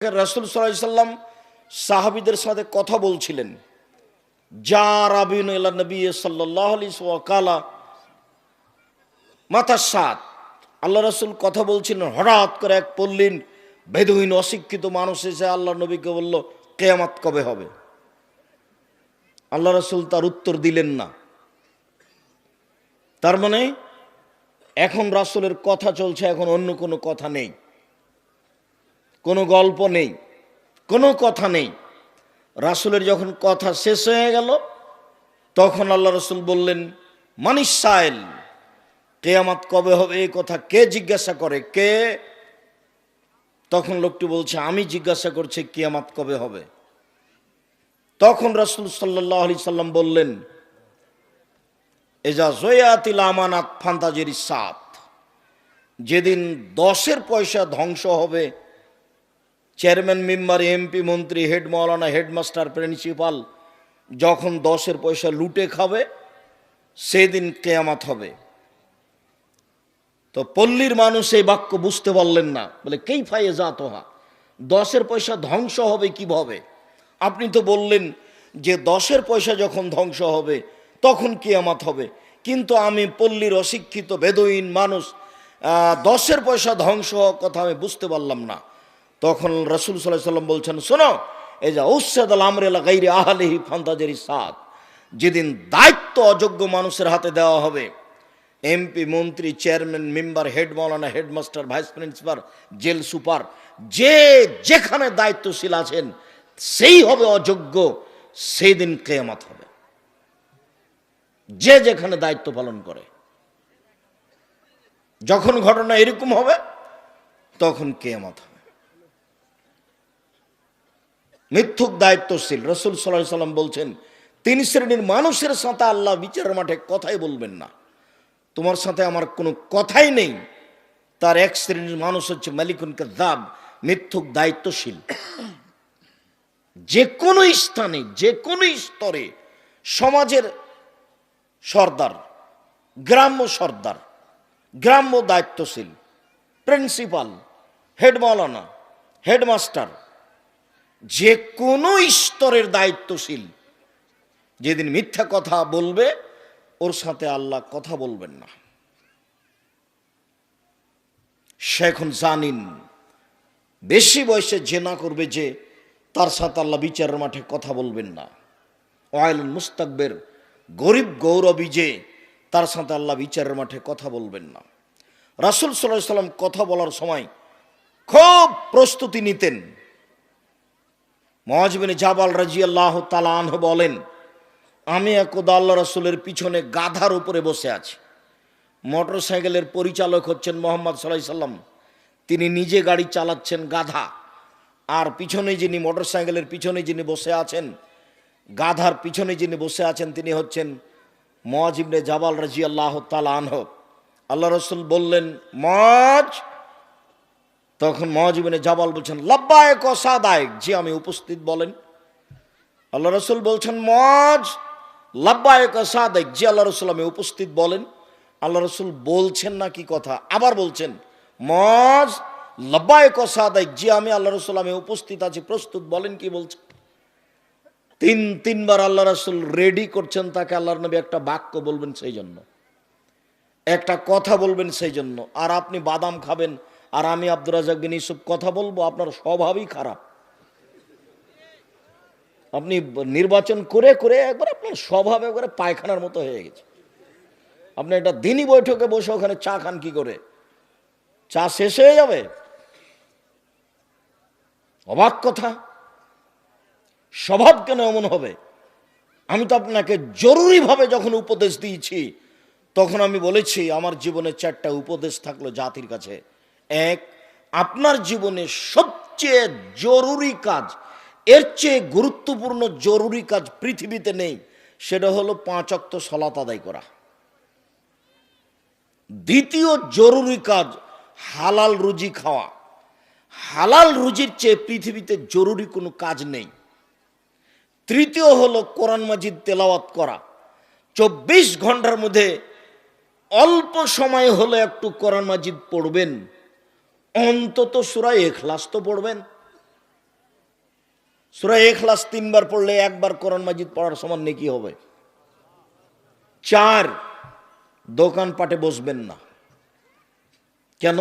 রাসূল সাল্লাল্লাহু আলাইহি সাল্লাম সাহাবীদের সাথে কথা বলছিলেন। যা রাবিন ইলা নবী সাল্লাল্লাহু আলাইহি ওয়া কালা মাতাসাত, আল্লাহ রাসূল কথা বলছিলেন, হঠাৎ করে এক পল্লীন বেদুইন অশিক্ষিত মানুষ এসে আল্লাহ নবীকে বলল, কিয়ামত কবে হবে? আল্লাহ রাসূল তার উত্তর দিলেন না। তার মানে এখন রাসূলের কথা চলছে, এখন অন্য কোনো কথা নেই, কোনো গল্প নেই, কোনো কথা নেই। রাসূলের যখন কথা শেষ হয়ে গেল, তখন আল্লাহ রাসূল বললেন, মানিস সাইল, কিয়ামত কবে হবে এই কথা কে জিজ্ঞাসা করে? কে? তখন লোকটি বলছে, আমি জিজ্ঞাসা করছি কিয়ামত কবে হবে। তখন রাসূল সাল্লাল্লাহু আলাইহি সাল্লাম বললেন, এজা জয়াতিল আমানাত ফান্তাজিরিস সাত, যেদিন 10-এর পয়সা ধ্বংস হবে, চেয়ারম্যান, মেম্বার, এমপি, মন্ত্রী, হেড মাওলানা, হেডমাস্টার, প্রিন্সিপাল যখন 10-এর পয়সা লুটে খাবে, সেদিন কিয়ামত হবে। তো পল্লীর মানুষ এই বাক্য বুঝতে পারলেন না, বলে কেইফায়ে জাতহা, 10-এর পয়সা ধ্বংস হবে কিভাবে? আপনি তো বললেন যে 10-এর পয়সা যখন ধ্বংস হবে তখন কিয়ামত হবে, কিন্তু আমি পল্লীর অশিক্ষিত বেদুইন মানুষ, 10-এর পয়সা ধ্বংস হওয়ার কথা আমি বুঝতে পারলাম না। তখন রাসূল সাল্লাল্লাহু আলাইহি সাল্লাম বলছেন, শোনো, এই যে উসসাদাল আমরি লা গায়রি আহলিহি ফান্তাজিরিস সাত, যেদিন দায়িত্ব অযোগ্য মানুষের হাতে দেওয়া হবে, এমপি, মন্ত্রী, চেয়ারম্যান, মেম্বার, হেড মাওলানা, headmaster, vice principal, jail super, যে যেখানে দায়িত্বশীল আছেন সেই হবে অযোগ্য, সেই দিন কিয়ামত হবে। যে যেখানে দায়িত্ব পালন করে, যখন ঘটনা এরকম হবে তখন কিয়ামত হবে। মিথ্যুক দায়িত্বশীল, রাসূল সাল্লাল্লাহু আলাইহি সাল্লাম বলছেন, 3 শ্রেণীর মানুষের সাথে আল্লাহ বিচারের মাঠে কথাই বলবেন না। তোমার সাথে আমার কোনো কথাই নেই। তার এক শ্রেণীর মানুষ হচ্ছে মালিকুন কাযাব, মিথ্যুক দায়িত্বশীল। যে কোনো স্থানে, যে কোনো স্তরে, সমাজের সর্দার, গ্রাম্য সর্দার, গ্রাম্য দায়িত্বশীল, প্রিন্সিপাল, হেড মাওলানা, হেডমাস্টার, যে কোনো স্তরের দায়িত্বশীল যেদিন মিথ্যা কথা বলবে, ওর সাথে আল্লাহ কথা বলবেন না। সে এখন জানিন, বেশি বয়সে জেনা করবে যে, তার সাথে আল্লাহ বিচারের মাঠে কথা বলবেন না। ওয়াইলুল মুস্তাকবির, গরিব গৌরবী যে, তার সাথে আল্লাহ বিচারের মাঠে কথা বলবেন না। রাসূল সাল্লাল্লাহু আলাইহি সাল্লাম কথা বলার সময় খুব প্রস্তুতি নিতেন। মুআয বিন জাবাল রাদিয়াল্লাহু তাআলা আনহু বলেন, আমি একদা আল্লাহ রাসূলের পিছনে গাধার উপরে বসে আছি। মোটরসাইকেলের পরিচালক হচ্ছেন মুহাম্মদ সাল্লাল্লাহু আলাইহি সাল্লাম, তিনি নিজে গাড়ি চালাচ্ছেন গাধা, আর পিছনে যিনি, মোটরসাইকেলের পিছনে যিনি বসে আছেন, গাধার পিছনে যিনি বসে আছেন, তিনি হচ্ছেন মুআয ইবনে জাবাল রাদিয়াল্লাহু তাআলা আনহু। আল্লাহ রাসূল বললেন, মুআয। তখন মুআয ইবনে জাবাল বলছেন, লাব্বাইক ওয়া সাদাইক, জি আমি উপস্থিত, বলেন। আল্লাহ রাসূল বলছেন, মুআয লাব্বাইক ওয়া সাদাইক, জি আল্লাহ রাসূল আমি উপস্থিত, বলেন। আল্লাহ রাসূল বলছেন না কি কথা, আবার বলছেন, মুআয লাব্বাইক ওয়া সাদাইক, জি আমি আল্লাহ রাসূল আমি উপস্থিত আছি, প্রস্তুত, বলেন কি বলছেন। তিনবার আল্লাহ রাসূল রেডি করছেন তাকে, আল্লাহর নবী একটা বাক্য বলবেন সেই জন্য, একটা কথা বলবেন সেই জন্য। আর আপনি বাদাম খাবেন আর আমি আব্দুর রাজ্জাক বিন ইউসুফ কথা বলবো, আপনার স্বভাবই খারাপ। আপনি নির্বাচন করে করে একবার আপনার স্বভাব একবারে পায়খানার মতো হয়ে গেছে। আপনি একটা দিনই বৈঠকে বসে ওখানে চা খান কি করে? চা শেষ হয়ে যাবে। অবাক কথা, স্বভাব কেন এমন হবে? আমি তো আপনাকে জরুরিভাবে যখন উপদেশ দিয়েছি, তখন আমি বলেছি আমার জীবনে 4টা উপদেশ থাকলো জাতির কাছে। এক, আপনার জীবনে সবচেয়ে জরুরি কাজ, এর চেয়ে গুরুত্বপূর্ণ জরুরি কাজ পৃথিবীতে নেই, সেটা হলো 5 ওয়াক্ত সালাত আদায় করা। দ্বিতীয় জরুরি কাজ হালাল রুজি খাওয়া। হালাল রুজির চেয়ে পৃথিবীতে জরুরি কোনো কাজ নেই। তৃতীয় হলো কোরআন মাজিদ তেলাওয়াত করা। 24 ঘন্টার মধ্যে অল্প সময় হলে একটু কোরআন মাজিদ পড়বেন, অন্তত সূরা ইখলাস তো পড়বেন। সূরা ইখলাস 3 বার পড়লে একবার কোরআন মাজিদ পড়ার সমান নেকি হবে। 4, দোকানপাটে বসবেন না। কেন?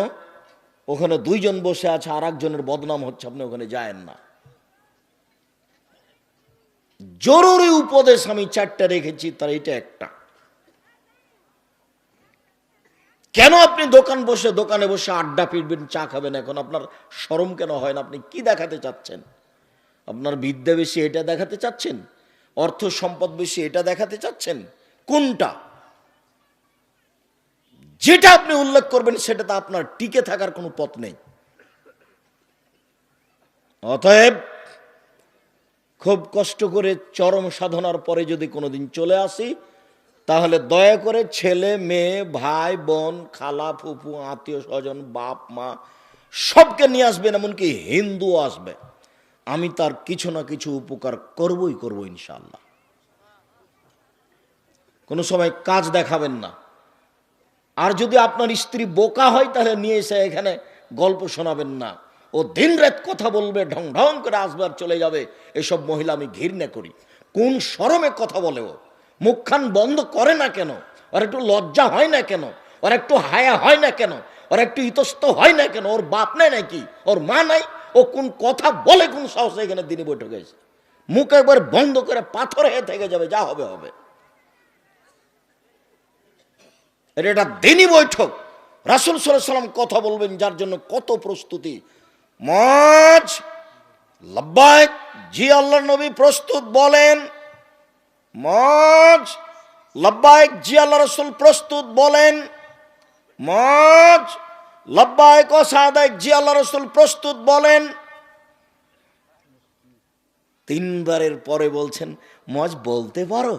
ওখানে 2 জন বসে আছে, আর একজনের বদনাম হচ্ছে, আপনি ওখানে যায়েন না। জরুরি উপদেশ আমি 4টা রেখেছি, তার এটা একটা। কেন আপনি দোকানে বসে আড্ডা পিটবেন, চা খাবেন? এখন আপনার শরম কেন হয় না? আপনি কি দেখাতে চাচ্ছেন? আপনার বিদ্যা বেশি এটা দেখাতে চাচ্ছেন? অর্থ সম্পদ বেশি এটা দেখাতে চাচ্ছেন? কোনটা? যেটা আপনি উল্লেখ করবেন সেটাতে আপনার টিকে থাকার কোনো পথ নেই। অতএব খুব কষ্ট করে চরম সাধনার পরে যদি কোনোদিন চলে আসি, তাহলে দয়া করে ছেলে মেয়ে ভাই বোন খালা ফুফু আত্মীয় স্বজন বাপ মা সবকে নিয়ে আসবেন, এমনকি হিন্দু আসবে। আমি তার কিছু না কিছু উপকার করবই করব ইনশাআল্লাহ। কোনো সময় কাজ দেখাবেন না। আর যদি আপনার স্ত্রী বোকা হয় তাহলে নিয়ে এসে এখানে গল্প শোনাবেন না। ও দিন রাত কথা বলবে, ঢং ঢং করে আসবে আর চলে যাবে। এসব মহিলা আমি ঘৃণা করি। কোন শরমে কথা বলে ও? মুখখান বন্ধ করে না কেন? ওর একটু লজ্জা হয় না কেন? ওর একটু হায়া হয় না কেন? ওর একটু ইতস্ত হয় না কেন? ওর বাপ নাই নাকি? ওর মা নাই? ও কোন কথা বলে, কোন সাহসে এখানে দিনে বৈঠকে এসে মুখ একবার বন্ধ করে পাথর হয়ে থেকে যাবে, যা হবে হবে। এটা দিনই বৈঠক। রাসূল সাল্লাল্লাহু আলাইহি ওয়াসাল্লাম কথা বলবেন, যার জন্য কত প্রস্তুতি। মজ লাব্বাইক, জি আল্লাহর নবী প্রস্তুত, বলেন। মজ লাব্বাইক, জি আল্লাহ রাসূল প্রস্তুত, বলেন। মজ লাব্বাইক ও সাদাইক, জি আল্লাহ রাসূল প্রস্তুত, বলেন। 3 বারের পরে বলছেন, মজ বলতে পারো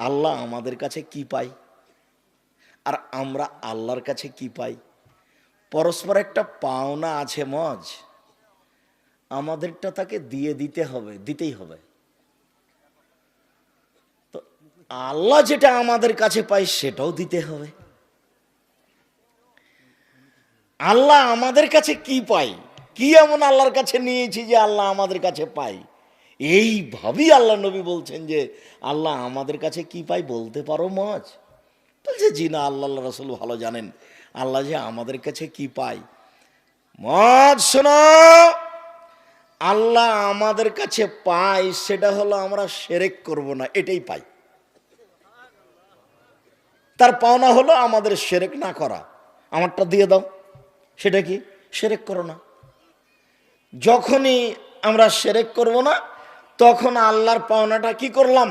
আল্লাহ আমাদের কাছে কি পাই আর আমরা আল্লাহর কাছে কি পাই? পরস্পর একটা পাওনা আছে মজ, আমাদেরটা তাকে দিয়ে দিতে হবে, দিতেই হবে। তো আল্লাহ যেটা আমাদের কাছে পাই সেটাও দিতে হবে। আল্লাহ আমাদের কাছে কি পাই, কি এমন আল্লাহর কাছে নিয়েছি যে আল্লাহ আমাদের কাছে পাই? এইভাবেই আল্লাহ নবী বলছেন যে আল্লাহ আমাদের কাছে কি পাই বলতে পারো মজ? বলছে জি না, আল্লাহ রাসূল ভালো জানেন আল্লাহ যে আমাদের কাছে কি পাই। মজ শোনো, আল্লাহ আমাদের কাছে পাই সেটা হলো আমরা শিরক করব না, এটাই পাই। তার পাওনা হলো আমাদের শিরক না করা। আমারটা দিয়ে দাও, সেটা কি? শিরক করো না। যখনই আমরা শিরক করব না, তখন আল্লাহর পাওনাটা কি করলাম?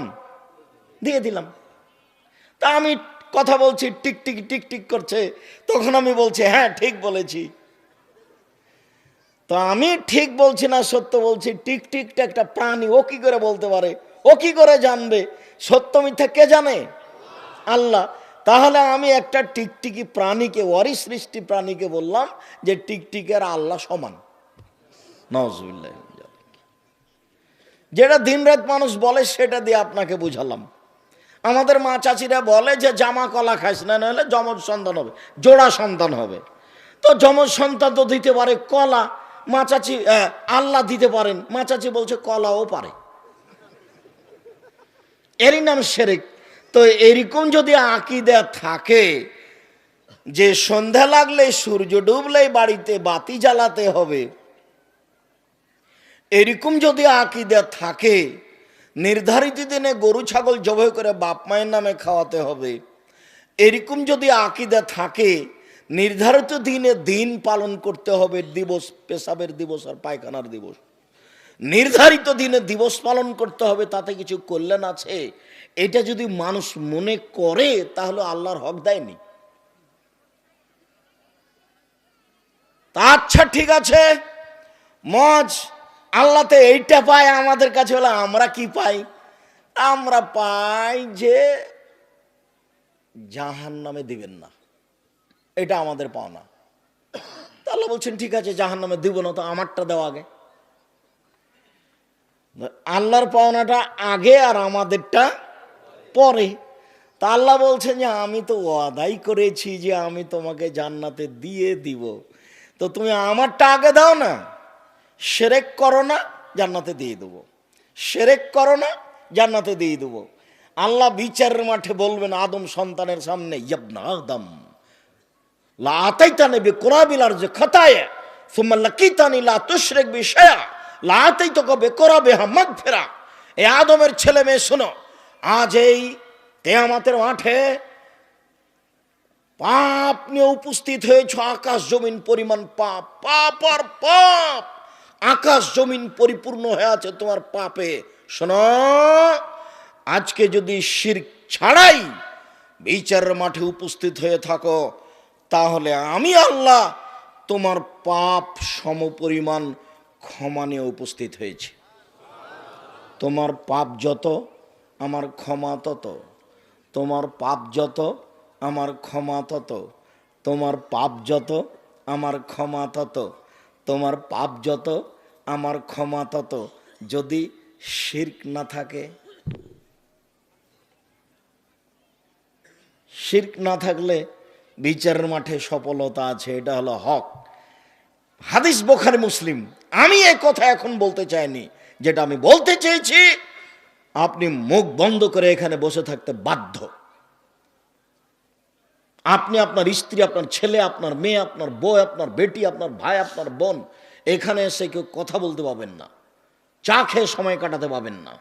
দিয়ে দিলাম। তা আমি কথা বলছি, টিক টিক টিক টিক করছে, তখন আমি বলছি হ্যাঁ ঠিক বলেছি। তো আমি ঠিক বলছি না সত্য বলছি? টিক টিকটা একটা প্রাণী, ও কি করে বলতে পারে? ও কি করে জানবে? সত্য মিথ্যা কে জানে? আল্লাহ। তাহলে আমি একটা টিকটিকি প্রাণীকে, ওয়ারি সৃষ্টি প্রাণীকে বললাম যে টিকটিকের আল্লাহ সমান। নাউজুবিল্লাহ। যেটা দিনরাত মানুষ বলে সেটা দিয়ে আপনাকে বুঝালাম। আমাদের মা চাচিরা বলে যে জামা কলা খাইস না, নাহলে যমজ সন্তান হবে, জোড়া সন্তান হবে। তো যমজ সন্তান তো দিতে পারে কলা, মা চাচি আল্লাহ দিতে পারেন, মা চাচি বলছে কলাও পারে, এরই নাম শিরক। তো এরকম যদি আকীদা থাকে যে সন্ধ্যা লাগলে সূর্য ডুবলেই বাড়িতে বাতি জ্বালাতে হবে, এরকম যদি আকীদা থাকে, নির্ধারিত দিনে গরু ছাগল জবাই করে বাপ মায়ের নামে খাওয়াতে হবে, এরকম যদি আকীদা থাকে, নির্ধারিত দিনে দিন পালন করতে হবে, দিবস, পেশাবের দিবস আর পায়খানার দিবস, নির্ধারিত দিনে দিবস পালন করতে হবে, তাতে কিছু কল্যাণ আছে, এটা যদি মানুষ মনে করে তাহলে আল্লাহর হক দেয়নি। তা আচ্ছা ঠিক আছে মজ, আল্লাহ তো এইটা পায়, আমাদের কাছে হলো আমরা কি পাই? আমরা পাই যে জাহান্নামে দিবেন না, এটা আমাদের পাওনা। তা আল্লাহ বলছেন ঠিক আছে জাহান্নামে দিব না, তো আমারটা দেওয়া আগে। আল্লাহর পাওনাটা আগে আর আমাদেরটা পরে। তা আল্লাহ বলছেন যে আমি তো ওয়াদাই করেছি যে আমি তোমাকে জান্নাতে দিয়ে দিব, তো তুমি আমারটা আগে দাও না, শিরক করো না, জান্নাতে দিয়ে দেবো, শিরক করো না, জান্নাতে দিয়ে দেবো। আল্লাহ বিচারের মাঠে বলবেন আদম সন্তানের সামনে, ইবনা আদম লা আতাইতানি বিকুরাবিল আরজি খাতায়া সুম্মা লাকিতানি লা তুশরিক বি শাইআ লা আতাইতুকা বিকুরাবিহা মাগফিরা। এই আদমের ছেলে মেয়ে শোনো, আজ এই কিয়ামতের মাঠে পাপ নিয়ে উপস্থিত হয়েছ, আকাশ জমিন পরিমাণ পাপ, পাপ আর পাপ, আকাশ জমিন পরিপূর্ণ হয়ে আছে তোমার পাপে। শোনো, আজকে যদি শিরক ছাড়াই বিচারের মাঠে উপস্থিত হয়ে থাকো, তাহলে আমি আল্লাহ তোমার পাপ সমপরিমাণ ক্ষমা নিয়ে উপস্থিত হয়েছি। তোমার পাপ যত আমার ক্ষমা তত, তোমার পাপ যত আমার ক্ষমা তত, তোমার পাপ যত আমার ক্ষমা তত, তোমার পাপ যত আমার ক্ষমা তত। যদি শিরক না থাকে, শিরক না থাকলে বিচারের মাঠে সফলতা আছে, এটা হলো হক। হাদিস বুখারী মুসলিম। আমি এই কথা এখন বলতে চাইনি, যেটা আমি বলতে চেয়েছি আপনি মুখ বন্ধ করে এখানে বসে থাকতে বাধ্য। আপনি, আপনার স্ত্রী, আপনার ছেলে, আপনার মেয়ে, আপনার বউ, আপনার বেটি, আপনার ভাই, আপনার বোন, এখানে এসে কেউ কথা বলতে পাবেন না, চা খেয়ে সময় কাটাতে পাবেন না,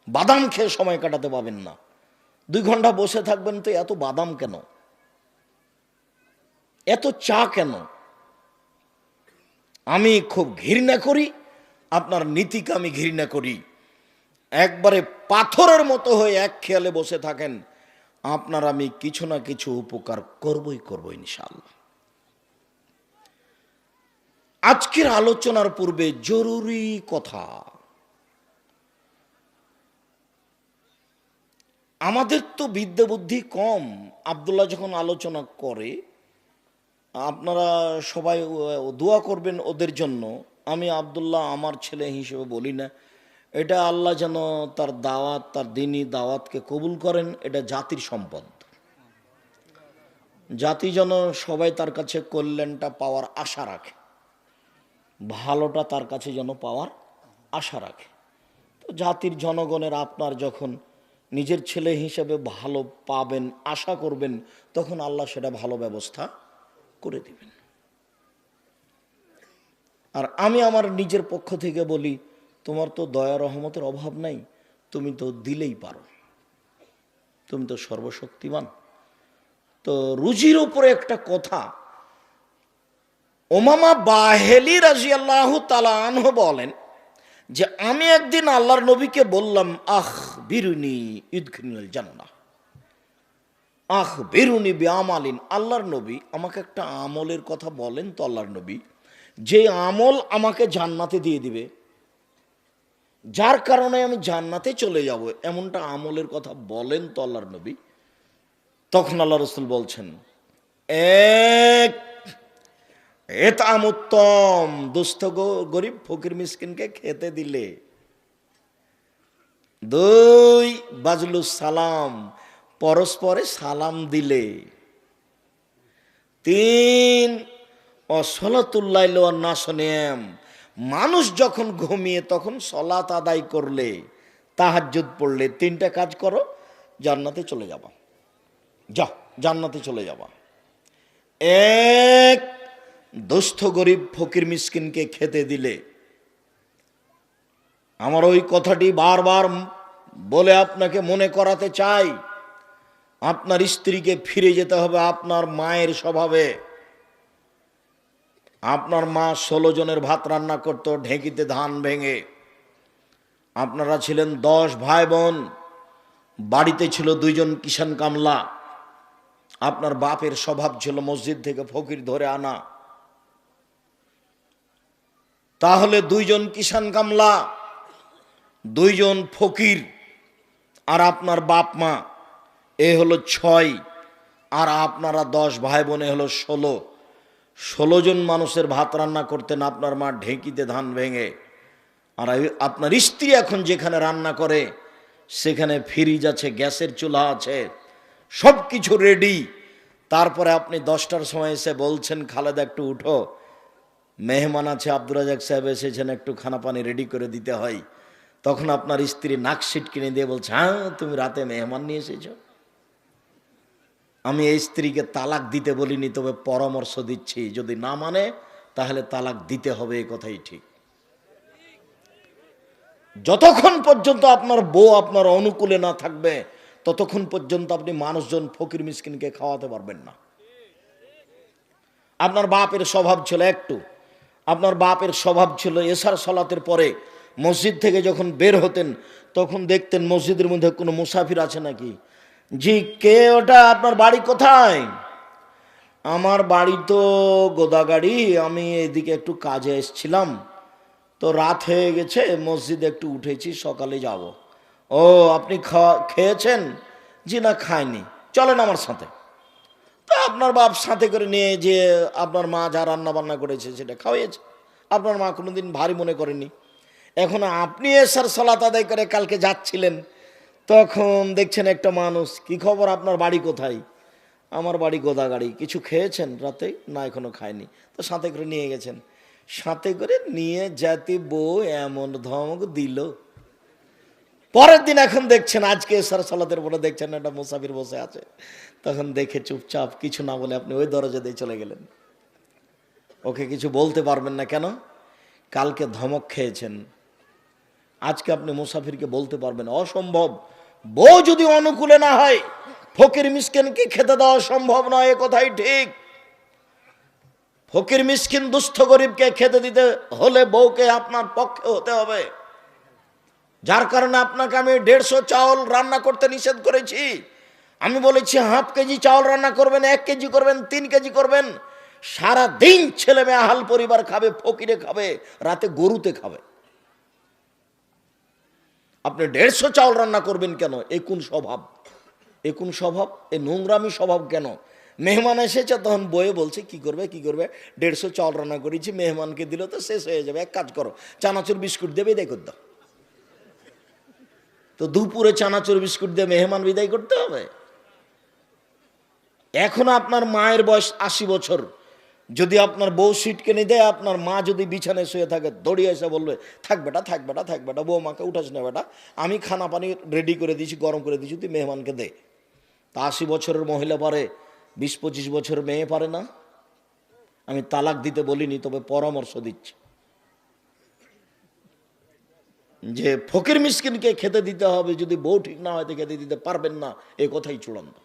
বাদাম খেয়ে সময় কাটাতে পাবেন না। 2 ঘন্টা বসে থাকবেন তো এত বাদাম কেন, এত চা কেন? আমি খুব ঘৃণা করি, আপনার নীতিকে আমি ঘৃণা করি। একবারে পাথরের মতো হয়ে এক খেয়ালে বসে থাকেন, আপনার আমি কিছু না কিছু উপকার করবই করব ইনশাআল্লাহ। আজকের আলোচনার পূর্বে জরুরি কথা, আমাদের তো বিদ্যা বুদ্ধি কম। আব্দুল্লাহ যখন আলোচনা করে, আপনারা সবাই দোয়া করবেন ওদের জন্য। আমি আব্দুল্লাহ আমার ছেলে হিসেবে বলি না, এটা আল্লাহ যেন তার দাওয়াত, তার দ্বীনি দাওয়াতকে কবুল করেন। এটা জাতির সম্পদ, জাতি যেন সবাই তার কাছে কল্যাণটা পাওয়ার আশা রাখে, ভালোটা তার কাছে যেন পাওয়ার আশা রাখে। তো জাতির জনগণের আপনার যখন নিজের ছেলে হিসেবে ভালো পাবেন আশা করবেন, তখন আল্লাহ সেটা ভালো ব্যবস্থা করে দিবেন। আর আমি আমার নিজের পক্ষ থেকে বলি, তোমার তো দয়া রহমতের অভাব নাই, তুমি তো দিলেই পারো, তুমি তো সর্বশক্তিমান। তো রুজির উপরে একটা কথা, উমামা বাহেলি রাদিয়াল্লাহু তাআলা আনহু বলেন যে আমি একদিন আল্লাহর নবীকে বললাম, আখ বিরুনি ইদখিলুল জান্নাহ, আখ বিরুনি বিআমালিন, আল্লাহর নবী আমাকে একটা আমলের কথা বলেন তো আল্লাহর নবী, যে আমল আমাকে জান্নাতে দিয়ে দিবে, যার কারণে আমি জান্নাতে চলে যাব, এমনটা আমলের কথা বলেন তো আল্লাহর নবী। তখন আল্লাহ রাসূল বলছেন, এক, এতাম উত্তম, দুস্থ গরিব ফকির মিসকিনকে খেতে দিলে। 2, বাজলুস সালাম, পরস্পরে সালাম দিলে। 3, অসলাতুল লাইল ওয়ান নাস নিয়াম, মানুষ যখন ঘুমিয়ে তখন সলাত আদায় করলে, তাহাজ্জুদ পড়লে, 3টা কাজ করো, জান্নাতে চলে যাবা, যাও জান্নাতে চলে যাবা। 1, দুস্থ গরিব ফকির মিসকিনকে খেতে দিলে। আমার ওই কথাটি বারবার বলে আপনাকে মনে করাতে চাই, আপনার স্ত্রীকে ফিরে যেতে হবে আপনার মায়ের স্বভাবে। আপনার মা 16 জনের ভাত রান্না করত ঢেঁকিতে ধান ভেঙে। আপনারা ছিলেন 10 ভাই বোন, বাড়িতে ছিল 2 জন কিষান কামলা। আপনার বাপের স্বভাব ছিল মসজিদ থেকে ফকির ধরে আনা। তাহলে 2 জন কিষান কামলা, 2 জন ফকির, আর আপনার বাপ মা, এ হলো 6, আর আপনারা 10 ভাই বোনে হলো 16 জন মানুষের ভাত রান্না করতেন আপনার মা ঢেঁকিতে ধান ভেঙে। আর আপনার স্ত্রী এখন যেখানে রান্না করে সেখানে ফ্রিজ আছে, গ্যাসের চুলা আছে, সব কিছু রেডি। তারপরে আপনি 10টার সময় এসে বলছেন, খালেদা একটু উঠো, মেহমান আছে, আব্দুর রাজাক সাহেব এসেছেন, একটু খানা পানি রেডি করে দিতে হয়, তখন আপনার স্ত্রী নাক সিট কিনে দিয়ে বলছে, হ্যাঁ তুমি রাতে মেহমান নিয়ে এসেছো। আমি এই স্ত্রীকে তালাক দিতে বলিনি, তবে পরামর্শ দিচ্ছি, যদি না মানে তাহলে তালাক দিতে হবে, এই কথাই ঠিক। যতক্ষণ পর্যন্ত আপনার বউ আপনার অনুকূলে না থাকবে ততক্ষণ পর্যন্ত আপনি মানুষজন ফকির মিসকিনকে খাওয়াতে পারবেন না। আপনার বাপের স্বভাব ছিল আপনার বাপের স্বভাব ছিল এশার সালাতের পরে মসজিদ থেকে যখন বের হতেন তখন দেখতেন মসজিদের মধ্যে কোনো মুসাফির আছে নাকি। জি, কে ওটা? আপনার বাড়ি কোথায়? আমার বাড়ি তো গোদাগাড়ি, আমি এদিকে একটু কাজে এসেছিলাম, তো রাত হয়ে গেছে, মসজিদে একটু উঠেছি, সকালে যাব। ও, আপনি খেয়েছেন? জি না, খাইনি, চলেন আমার সাথে। তা আপনার বাপ সাথে করে নিয়ে যে আপনার মা যা রান্না বান্না করেছে সেটা খাওয়াইয়েছে। আপনার মা কোনোদিন ভারী মনে করেনি। এখন আপনি এসার সালাত আদায় করে কালকে যাচ্ছিলেন, তখন দেখছেন একটা মানুষ, কি খবর, আপনার বাড়ি কোথায়? আমার বাড়ি গোদাগাড়ি। কিছু খেয়েছেন রাতে? না, এখনো খায়নি। তো সাথে করে নিয়ে গেছেন। সাথে করে নিয়ে যেতে বউ এমন ধমক দিল। পরের দিন এখন দেখছেন, আজকে এসার সালাতের পরে দেখছেন একটা মুসাফির বসে আছে, তখন দেখে চুপচাপ কিছু না বলে আপনি ওই দরজা দিয়ে চলে গেলেন। ওকে কিছু বলতে পারবেন না, কেন? কালকে ধমক খেয়েছেন, আজকে আপনি মুসাফিরকে বলতে পারবেন? অসম্ভব। বউ যদি অনুকূলে না হয় ফকির মিসকিনকে খেতে দেওয়া সম্ভব নয়, এ কথাই ঠিক। ফকির মিসকিন দুস্থ গরিবকে খেতে দিতে হলে বউকে আপনার পক্ষে হতে হবে। যার কারণে আপনাকে আমি 150 চাউল রান্না করতে নিষেধ করেছি। আমি বলেছি হাফ কেজি চাউল রান্না করবেন, 1 কেজি করবেন, 3 কেজি করবেন। সারা দিন ছেলে মেয়ে আহাল পরিবার খাবে, ফকিরে খাবে, রাতে গরুতে খাবে। আপনি 150 চাউল রান্না করবেন কেন? এ কোন স্বভাব? এ কোন স্বভাব? এ নোংরামি স্বভাব কেন? মেহমান এসেছে, তখন বয়ে বলছে কি করবে 150 চাউল রান্না করেছি, মেহমানকে দিল তো শেষ হয়ে যাবে, এক কাজ করো, চানাচুর বিস্কুট দেবে বিদায় করে দাও। তো দুপুরে চানাচুর বিস্কুট দিয়ে মেহমান বিদায় করতে হবে? এখন আপনার মায়ের বয়স 80 বছর, যদি আপনার বউ সিট কিনে দেয়, আপনার মা যদি বিছানায় শুয়ে থাকে, দৌড়িয়ে এসে বলবে, থাক বেটা, থাক বেটা, থাক বেটা, বউ মাকে উঠাস না বেটা, আমি খানা পানি রেডি করে দিয়েছি, গরম করে দিয়েছি, তুই মেহমানকে দে। তা 80 বছরের মহিলা পারে, 20-25 বছরের মেয়ে পারে না? আমি তালাক দিতে বলিনি, তবে পরামর্শ দিচ্ছি যে ফকির মিসকিনকে খেতে দিতে হবে, যদি বউ ঠিক না হয় তো খেতে দিতে পারবেন না, এ কথাই চূড়ান্ত।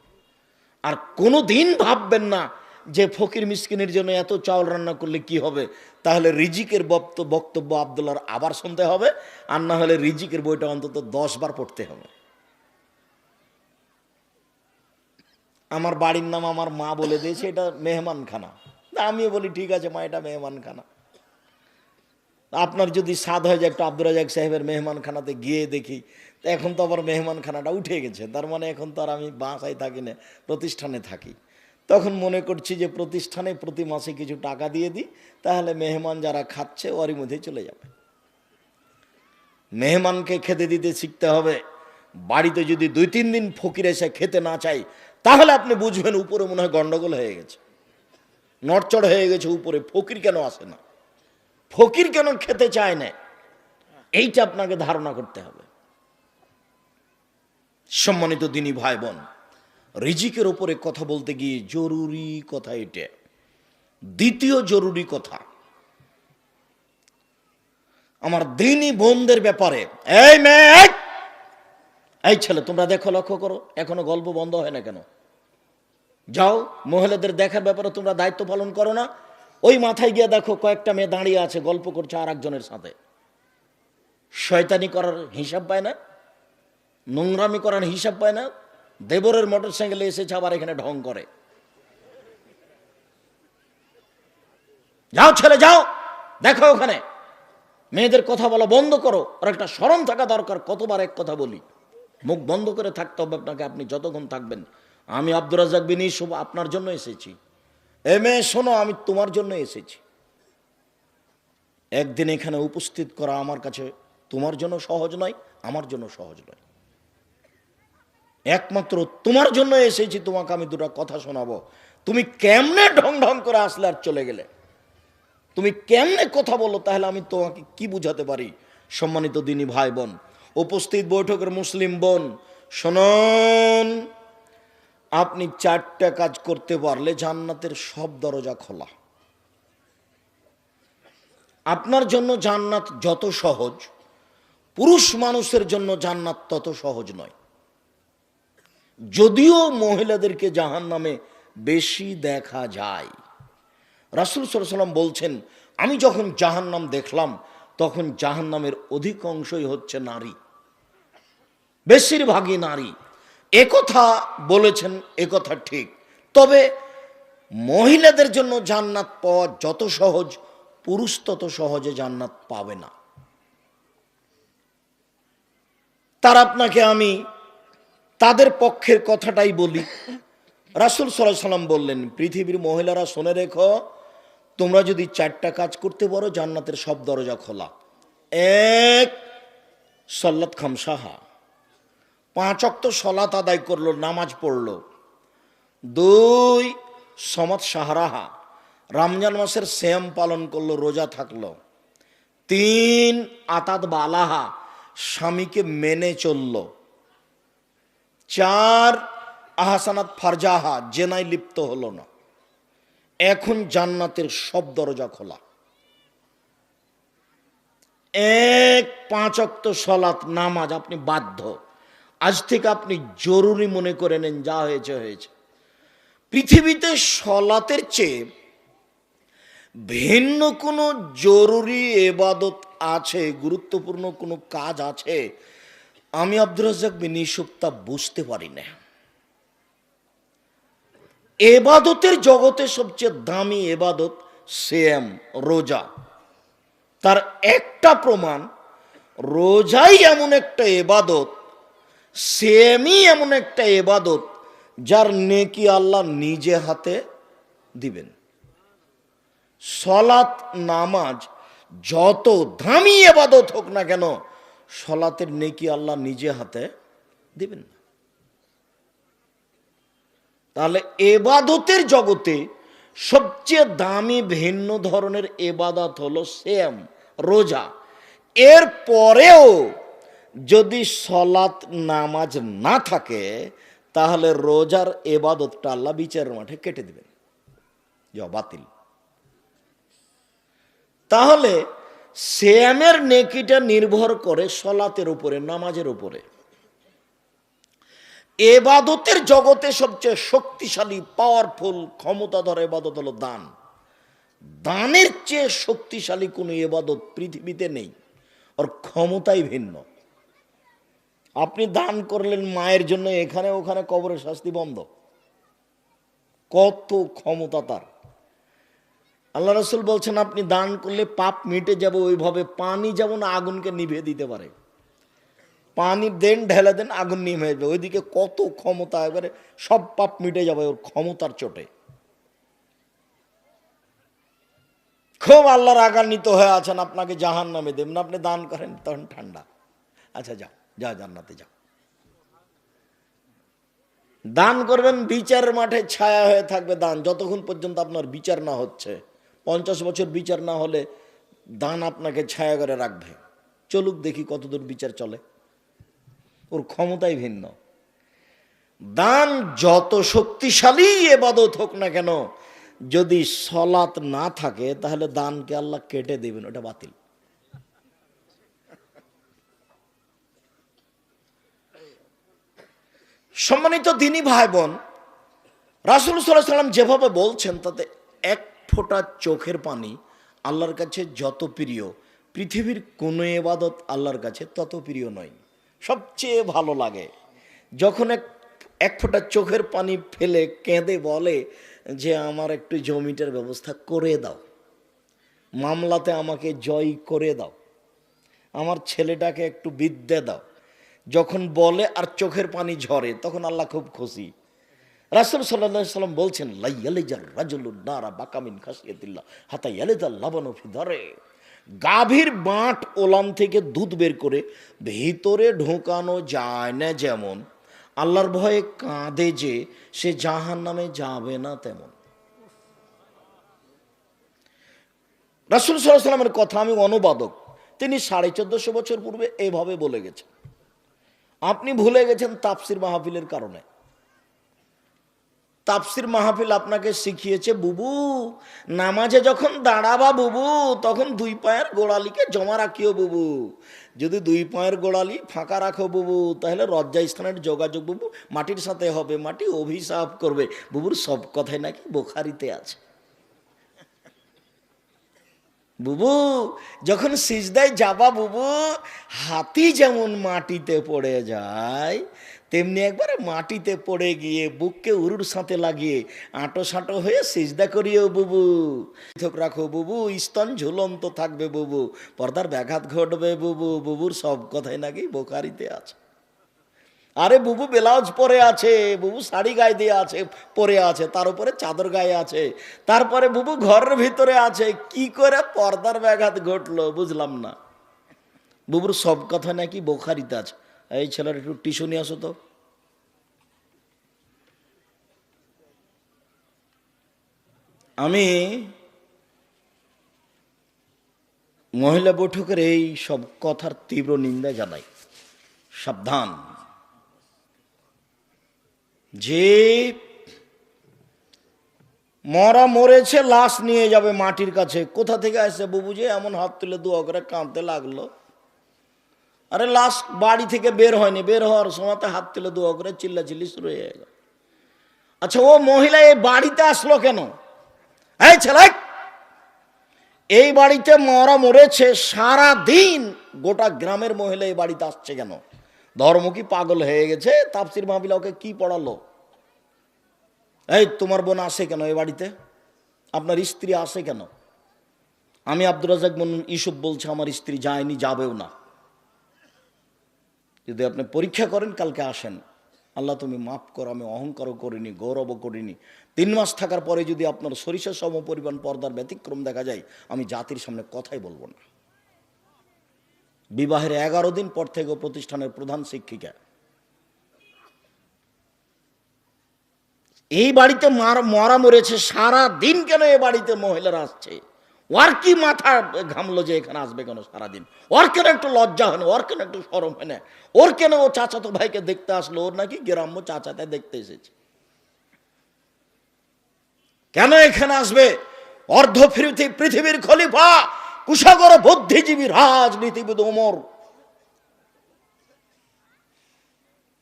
আর কোনো দিন ভাববেন না যে ফকির মিসকিনের জন্য এত চাউল রান্না করলে কি হবে, তাহলে রিজিকের বক্তব্য আব্দুল্লাহর আবার শুনতে হবে, আর না হলে রিজিকের বইটা অন্তত 10 বার পড়তে হবে। আমার বাড়ির নাম আমার মা বলে দিয়েছে, এটা মেহমানখানা। আমিও বলি ঠিক আছে মা, এটা মেহমানখানা। আপনার যদি স্বাদ হয় যে একটা আব্দুর রাজাক সাহেবের মেহমানখানাতে গিয়ে দেখি, তো এখন তো আবার মেহমানখানাটা উঠে গেছে, তার মানে এখন তো আর আমি বাসায় থাকি না, প্রতিষ্ঠানে থাকি। তখন মনে করছি যে প্রতিষ্ঠানে প্রতি মাসে কিছু টাকা দিয়ে দিই, তাহলে মেহমান যারা খাচ্ছে ওরই মধ্যে চলে যাবে। মেহমানকে খেতে দিতে শিখতে হবে। বাড়িতে যদি 2-3 দিন ফকির এসে খেতে না চাই, তাহলে আপনি বুঝবেন উপরে মনে হয় গন্ডগোল হয়ে গেছে, নড়চড় হয়ে গেছে উপরে। ফকির কেন আসে না, ফকির কেন খেতে চায় না, এইটা আপনাকে ধারণা করতে হবে। সম্মানিত দিনী ভাই বোন, রিজিকের ওপরে কথা বলতে গিয়ে জরুরি কথা এটা, দ্বিতীয় জরুরি কথা আমার দিনী বোনদের ব্যাপারে। এই মেয়ে, এই ছেলে, তোমরা দেখো, লক্ষ্য করো, এখনো গল্প বন্ধ হয় না কেন? যাও, মহিলাদের দেখার ব্যাপারে তোমরা দায়িত্ব পালন করো না? ওই মাথায় গিয়ে দেখো, কয়েকটা মেয়ে দাঁড়িয়ে আছে, গল্প করছে আর একজনের সাথে। শয়তানি করার হিসাব পায় না, নোংরামি করার হিসাব পায় না। দেবরের মোটর সাইকেলে এসেছে, আবার এখানে ঢং করে। যাও ছেলে, যাও, দেখো ওখানে। মেয়েদের কথা বলা বন্ধ করো, আর একটা শরম থাকা দরকার। কতবার এক কথা বলি, মুখ বন্ধ করে থাকতে হবে আপনাকে, আপনি যতক্ষণ থাকবেন। আমি আব্দুর রাজ্জাক বিন ইউসুফ আপনার জন্য এসেছি। এ মেয়ে শোনো, আমি তোমার জন্য এসেছি। একদিন এখানে উপস্থিত করা আমার কাছে তোমার জন্য সহজ নয়, আমার জন্য সহজ নয়। একমাত্র তোমার জন্য এসেছি, তোমাকে আমি দুটো কথা শোনাবো। তুমি কেমনে ঢং ঢং করে আসলে আর চলে গেলে? তুমি কেমনে কথা বলো, তাহলে আমি তোমাকে কি বুঝাতে পারি? সম্মানিত দিনী ভাই বোন, উপস্থিত বৈঠকের মুসলিম বোন, শুনুন, আপনি 4টা কাজ করতে পারলে জান্নাতের সব দরজা খোলা। আপনার জন্য জান্নাত যত সহজ, পুরুষ মানুষের জন্য জান্নাত তত সহজ নয়। যদিও মহিলাদেরকে জাহান্নামে বেশি দেখা যায়। রাসূল সাল্লাল্লাহু আলাইহি ওয়াসাল্লাম বলছেন, আমি যখন জাহান্নাম দেখলাম তখন জাহান্নামের অধিকাংশই হচ্ছে নারী, বেশিরভাগই নারী। একথা বলেছেন, একথা ঠিক। তবে মহিলাদের জন্য জান্নাত পাওয়া যত সহজ, পুরুষ তত সহজে জান্নাত পাবে না। তার আপনাকে আমি তাদের পক্ষের কথাটাই বলি। রাসূল সাল্লাল্লাহু আলাইহি ওয়াসাল্লাম বললেন, পৃথিবীর মহিলারা শুনে রেখো, তোমরা যদি 4টা কাজ করতে পারো জান্নাতের সব দরজা খোলা। 1, সল্লাত খামসাহা, 5 ওয়াক্ত সলাত আদায় করলো, নামাজ পড়লো। 2, সমাত শাহরাহা, রমজান মাসের সিয়াম পালন করলো, রোজা থাকলো। 3, আতাত বালাহা, স্বামীকে মেনে চলল। 4, আহসানাত ফারজাহা, জেনায় লিপ্ত হলো না। এখন জান্নাতের সব দরজা খোলা। 1, 5 ওয়াক্ত সলাত নামাজ আপনি বাধ্য, আজ থেকে আপনি জরুরি মনে করে নেন, যা হয়েছে হয়েছে। পৃথিবীতে সলাতের চেয়ে ভিন্ন কোনো জরুরি ইবাদত আছে, গুরুত্বপূর্ণ কোনো কাজ আছে, আমি আব্দুর রাজ্জাক বিন ইউসুফ তা বুঝতে পারি না। এবাদতের জগতে সবচেয়ে দামি এবাদত সিয়াম, রোজা। তার একটা প্রমাণ, রোজাই এমন একটা এবাদত, সিয়ামই এমন একটা এবাদত যার নেকি আল্লাহ নিজে হাতে দিবেন। সলাত নামাজ যত দামি এবাদত হোক না কেন, সলাতের নেকি আল্লাহ নিজে হাতে দিবেন না। তাহলে এবাদতের জগতে সবচেয়ে দামি ভিন্ন ধরনের এবাদত হলো সিয়াম, রোজা। এর পরেও যদি সলাত নামাজ না থাকে, তাহলে রোজার এবাদতটা আল্লাহ বিচারের মাঠে কেটে দিবেন, যা বাতিল। তাহলে সিয়ামের নেকিটা নির্ভর করে সলাতের উপরে, নামাজের উপরে। এবাদতের জগতে সবচেয়ে শক্তিশালী, পাওয়ারফুল, ক্ষমতাধর এবাদত হলো দান। দানের চেয়ে শক্তিশালী কোনো এবাদত পৃথিবীতে নেই, ওর ক্ষমতাই ভিন্ন। আপনি দান করলেন মায়ের জন্য, এখানে ওখানে কবরের শাস্তি বন্ধ। কত ক্ষমতা তার! আল্লাহ রাসূল বলছেন, আপনি দান করলে পাপ মিটে যাবে, ওইভাবে পানি যেমন আগুনকে নিভিয়ে দিতে পারে। পানি দেন, ঢেলে দেন, আগুন নিভে যাবে। ওইদিকে কত ক্ষমতা, এবারে সব পাপ মিটে যাবে ওর ক্ষমতার চোটে। খুব আল্লাহর রাগান্বিত হয়ে আছেন, আপনাকে জাহান্নামে দেবেন, আপনি দান করেন, তখন ঠান্ডা। আচ্ছা যাও, যা জান্নাতে যাও। দান করবেন, বিচারের মাঠে ছায়া হয়ে থাকবে দান, যতক্ষণ পর্যন্ত আপনার বিচার না হচ্ছে। 50 বছর বিচার না হলে দান আপনাকে ছায়া করে রাখবে। চলুক দেখি কতদূর বিচার চলে, ওর ক্ষমতাই ভিন্ন। দান যত শক্তিশালী ইবাদত হোক না কেন, যদি সলাত না থাকে তাহলে দানকে আল্লাহ কেটে দেবেন, ওটা বাতিল। সম্মানিত দিনী ভাই বোন, রাসূল সাল্লাল্লাহু আলাইহি ওয়াসাল্লাম যেভাবে বলছেন, তাতে এক ফোঁটা চোখের পানি আল্লাহর কাছে যত প্রিয়, পৃথিবীর কোনো ইবাদত আল্লাহর কাছে তত প্রিয় নয়। সবচেয়ে ভালো লাগে যখন এক ফোঁটা চোখের পানি ফেলে কেঁদে বলে যে আমার একটু জমিটার ব্যবস্থা করে দাও, মামলাতে আমাকে জয় করে দাও, আমার ছেলেটাকে একটু বিদ্যে দাও। যখন বলে আর চোখের পানি ঝরে, তখন আল্লাহ খুব খুশি। রাসূল সাল্লাল্লাহু আলাইহি ওয়াসাল্লাম বলছেন, লা ইয়ালিজার রাজুলুন নারা বাকামিন খাসিয়াতিল্লাহ হাতা ইয়ালিজাল লাবানু ফি দারে। গাভীর বাঁট ওলান থেকে দুধ বের করে ভিতরে ঢোকানো যায় না যেমন, আল্লাহর ভয়ে কাঁদে যে সে জাহান্নামে যাবে না তেমন। রাসূল সাল্লাল্লাহু আলাইহি সাল্লামের কথা, আমি অনুবাদক, তিনি 1450 বছর পূর্বে এইভাবে বলে গেছেন। আপনি ভুলে গেছেন তাফসির মাহফিলের কারণে। তাফসির মাহফিল আপনাকে শিখিয়েছে, বুবু নামাজে যখন দাঁড়াবা বুবু, তখন দুই পায়ের গোড়ালিকে জমা রাখিও বুবু। যদি দুই পায়ের গোড়ালি ফাঁকা রাখো বুবু, তাহলে লজ্জা স্থানের যোগাযোগ বুবু মাটির সাথে হবে, মাটি অভিশাপ করবে। বুবুর সব কথাই নাকি বুখারীতে আছে। বুবু যখন সিজদায় যাবা বুবু, হাতি যেমন মাটিতে পড়ে যায়, তেমনি একবারে মাটিতে পড়ে গিয়ে বুককে উরুর সাথে লাগিয়ে আঁটো সাঁটো হয়ে সিজদা করিও বুবু। পৃথক রাখো বুবু, স্তন ঝুলন্ত থাকবে বুবু, পর্দার ব্যাঘাত ঘটবে বুবু। বুবুর সব কথাই নাকি বুখারীতে আছে। আরে বুবু ব্লাউজ পরে আছে, বুবু শাড়ি গায়ে দিয়ে আছে, পরে আছে, তার উপরে চাদর গায়ে আছে, তারপরে বুবু ঘরের ভিতরে আছে, কি করে পর্দার ব্যাঘাত ঘটলো বুঝলাম না। বুবুর সব কথা নাকি বুখারীতে আছে। এই ছেলের একটু টিস্যু নিয়ে আসো তো। আমি মহিলা বৈঠকের এই সব কথার তীব্র নিন্দা জানাই। সাবধান, যে মরা মরেছে লাশ নিয়ে যাবে মাটির কাছে, কোথা থেকে আসছে বুবু যে এমন হাত তুলে দোয়া করে কাঁদতে লাগলো? আরে লাশ বাড়ি থেকে বের হয়নি, বের হওয়ার সময় হাত তুলে দোয়া করে চিল্লাচিল্লি শুরু হয়ে গেল। আচ্ছা, ও মহিলা এই বাড়িতে আসলো কেন? এই ছেলে, এই বাড়িতে মরা মরেছে, সারা দিন গোটা গ্রামের মহিলা এই বাড়িতে আসছে কেন? ধর্ম কি পাগল হয়ে গেছে? তাফসির মাহফিল ওকে কি পড়ালো? এই তোমার বোন আসে কেন এই বাড়িতে? আপনার স্ত্রী আসে কেন? আমি আব্দুর রাজ্জাক ইউসুফ বলছি, আমার স্ত্রী যায়নি, যাবেও না। যদি আপনি পরীক্ষা করেন কালকে আসেন। আল্লাহ তুমি মাফ করো, আমি অহংকারও করিনি, গৌরবও করিনি। 3 মাস থাকার পরে যদি আপনার সরিষা সম পরিমাণ পর্দার ব্যতিক্রম দেখা যায়, আমি জাতির সামনে কথাই বলবো না। বিবাহের 11 দিন পর থেকে প্রতিষ্ঠানের প্রধান শিক্ষিকা। এই বাড়িতে মরা মরেছে, সারা দিন কেন এ বাড়িতে মহিলারা আসছে? ওর কি মাথা ঘামলো যে এখানে আসবে কেন সারাদিন? ওর কেন একটু লজ্জা হয় না? ওর কেন একটু শরম হয় না? ওর কেন ও চাচাতো ভাইকে দেখতে আসলো? ওর নাকি গ্রাম্য চাচাতে দেখতে এসেছে, কেন এখানে আসবে? অর্ধ পৃথিবীর খলিফা, কুশাগর বুদ্ধিজীবী, রাজনীতিবিদ ওমর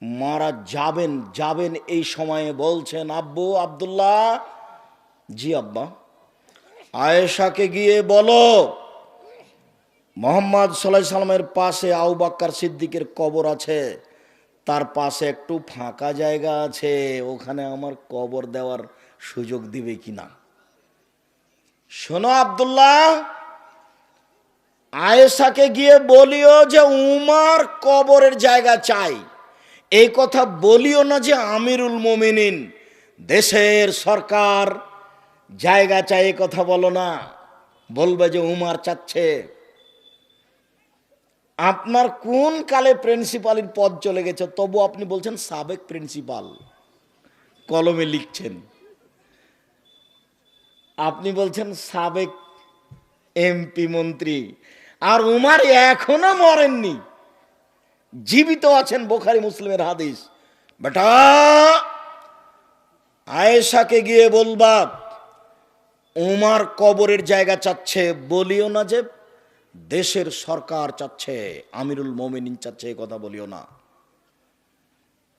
মারা যাবেন এই সময়ে বলছেন, আব্বু আব্দুল্লাহ, জি আব্বা, আয়েশাকে গিয়ে বলো মোহাম্মদ সাল্লাল্লাহু আলাইহি সাল্লামের পাশে আবু বকর সিদ্দিকের কবর আছে, তার পাশে একটু ফাঁকা জায়গা আছে, ওখানে আমার কবর দেওয়ার সুযোগ দিবে কিনা। শোনো আব্দুল্লাহ, আয়েশাকে গিয়ে বলিও যে উমর কবরের জায়গা চাই। এই কথা বলিও না যে আমিরুল মোমিনিন, দেশের সরকার জায়গা চাই, এই কথা বলো না। বলবে যে উমর চাচ্ছে। আপনার কোন কালে প্রিন্সিপালের পদ চলে গেছে, তবু আপনি বলছেন সাবেক প্রিন্সিপাল, কলমে লিখছেন। আপনি বলছেন সাবেক এমপি মন্ত্রী, আর উমর এখনো মরেননি, জীবিত আছেন। বুখারী মুসলিমের হাদিস। বেটা, আয়েশাকে গিয়ে বলবা উমর কবরের জায়গা চাচ্ছে, বলিও না যে দেশের সরকার চাচ্ছে, আমিরুল মোমিনিন চাচ্ছে, এই কথা বলিও না।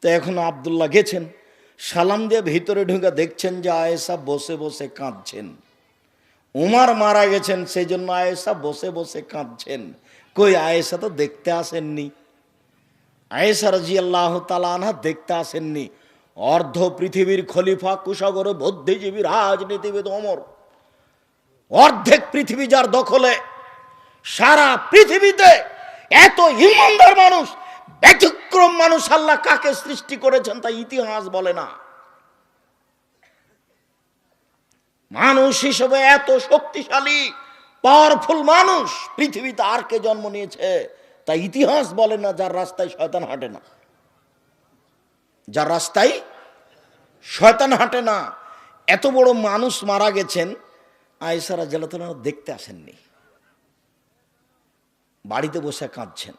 তো এখন আব্দুল্লাহ গেছেন, সালাম দিয়ে ভিতরে ঢুকে দেখছেন যে আয়েশা বসে বসে কাঁদছেন। উমর মারা গেছেন, সেই জন্য আয়েশা বসে বসে কাঁদছেন। কই, আয়েশা তো দেখতে আসেননি। আয়েশা রাদিয়াল্লাহু তাআলা আনহা দেখতে আসেননি। অর্ধ পৃথিবীর খলিফা, কুশাগর বুদ্ধিজীবী, রাজনীতিবিদ ওমর, অর্ধেক পৃথিবী যার দখলে, সারা পৃথিবীতে এত ইমানদার মানুষ, ব্যতিক্রম মানুষ আল্লাহ কাকে সৃষ্টি করেছেন তা ইতিহাস বলে না। মানুষ হিসেবে এত শক্তিশালী পাওয়ারফুল মানুষ পৃথিবীতে আর কে জন্ম নিয়েছে তা ইতিহাস বলে না। যার রাস্তায় শয়তান হাঁটে না, যার রাস্তায় শয়তান হাঁটে না। এত বড় মানুষ মারা গেছেন, আয়েশা রাদিয়াল্লাহু তাআলা দেখতে আসেননি, বাড়িতে বসে কাঁদছেন।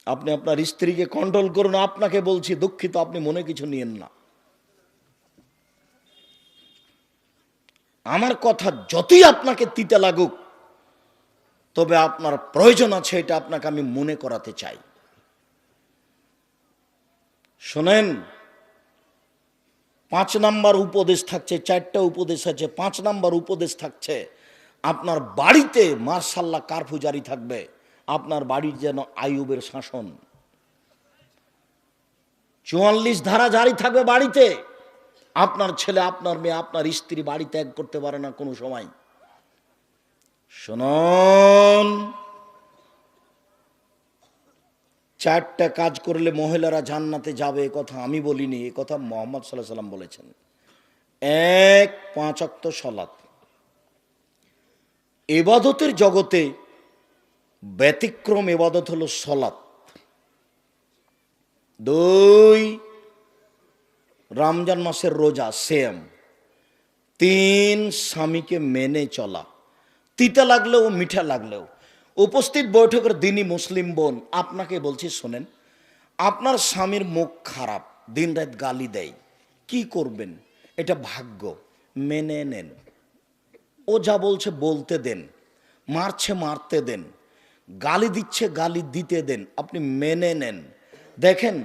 আপনি আপনার স্ত্রীকে কন্ট্রোল করুন, আপনাকে বলছি, দুঃখিত, আপনি মনে কিছু নিয়েন না। আমার কথা যতই আপনাকে তিতে লাগুক, তবে আপনার প্রয়োজন আছে, এটা আপনাকে আমি মনে করাতে চাই। শোনেন, 5 নাম্বার উপদেশ থাকছে, 4টা উপদেশ আছে, 5 নাম্বার উপদেশ থাকছে, আপনার বাড়িতে মার্শাল্লাহ কারফিউ জারি থাকবে, আপনার বাড়ির যেন আইয়ুবের শাসন, 44 ধারা জারি থাকবে বাড়িতে। আপনার ছেলে, আপনার মেয়ে, আপনার স্ত্রী বাড়ি ত্যাগ করতে পারে না কোনো সময়। শুনুন, 4টা কাজ করলে মহিলারা জান্নাতে যাবে, এ কথা আমি বলিনি, এ কথা মুহাম্মদ সাল্লাল্লাহু আলাইহি সাল্লাম বলেছেন। 1, 5 ওয়াক্ত সালাত। ইবাদতের জগতে ব্যতিক্রম ইবাদত হলো সালাত। 2, রমজান মাসের রোজা, সেম। 3, স্বামীকে মেনে চলা, তিতা লাগলেও মিঠা লাগলেও। উপস্থিত বৈঠকের দিনই মুসলিম বোন, আপনাকে বলছি শোনেন, আপনার স্বামীর মুখ খারাপ, দিন রাত গালি দেয়, কি করবেন? এটা ভাগ্য, মেনে নেন। ও যা বলছে বলতে দেন, মারছে মারতে দেন, গালি দিচ্ছে গালি দিতে দেন, আপনি মেনে নেন। দেখেন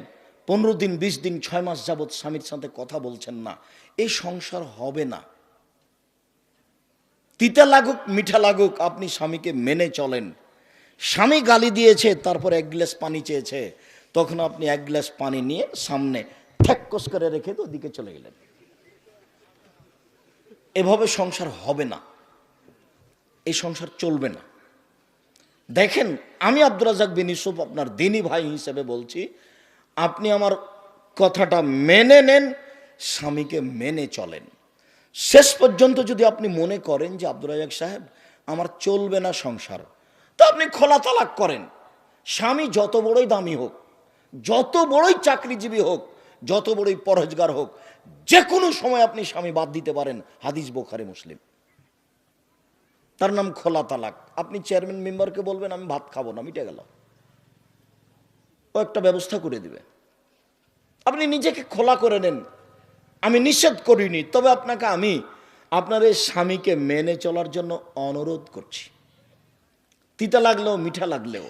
15 দিন, 20 দিন, 6 মাস যাবৎ স্বামীর সাথে কথা বলছেন না, এই সংসার হবে না। তিতা লাগুক মিঠা লাগুক, আপনি স্বামীকে মেনে চলেন। স্বামী গালি দিয়েছে, তারপর 1 গ্লাস পানি চেয়েছে, তখন আপনি 1 গ্লাস পানি নিয়ে সামনে ঠ্যাক্কস করে রেখে তো ওদিকে চলে গেলেন। এভাবে সংসার হবে না, এই সংসার চলবে না। দেখেন, আমি আব্দুর রাজ্জাক বিন ইউসুফ আপনার দিনী ভাই হিসেবে বলছি, আপনি আমার কথাটা মেনে নেন, স্বামীকে মেনে চলেন। শেষ পর্যন্ত যদি আপনি মনে করেন যে আব্দুর রাজ্জাক সাহেব আমার চলবে না সংসার, তো আপনি খোলা তালাক করেন। স্বামী যত বড়ই দামি হোক, যত বড়ই চাকরিজীবী হোক, যত বড়ই পরহেজগার হোক, যে কোনো সময় আপনি স্বামী বাদ দিতে পারেন, হাদিস বুখারী মুসলিম। তার নাম খোলা তালাক। আপনি চেয়ারম্যান মেম্বারকে বলবেন আমি ভাত খাবো না, মিটে গেল, ও একটা ব্যবস্থা করে দিবে। আপনি নিজেকে খোলা করে নেন, আমি নিষেধ করিনি, তবে আপনাকে আমি আপনার এই স্বামীকে মেনে চলার জন্য অনুরোধ করছি, তিতা লাগলেও মিঠা লাগলেও।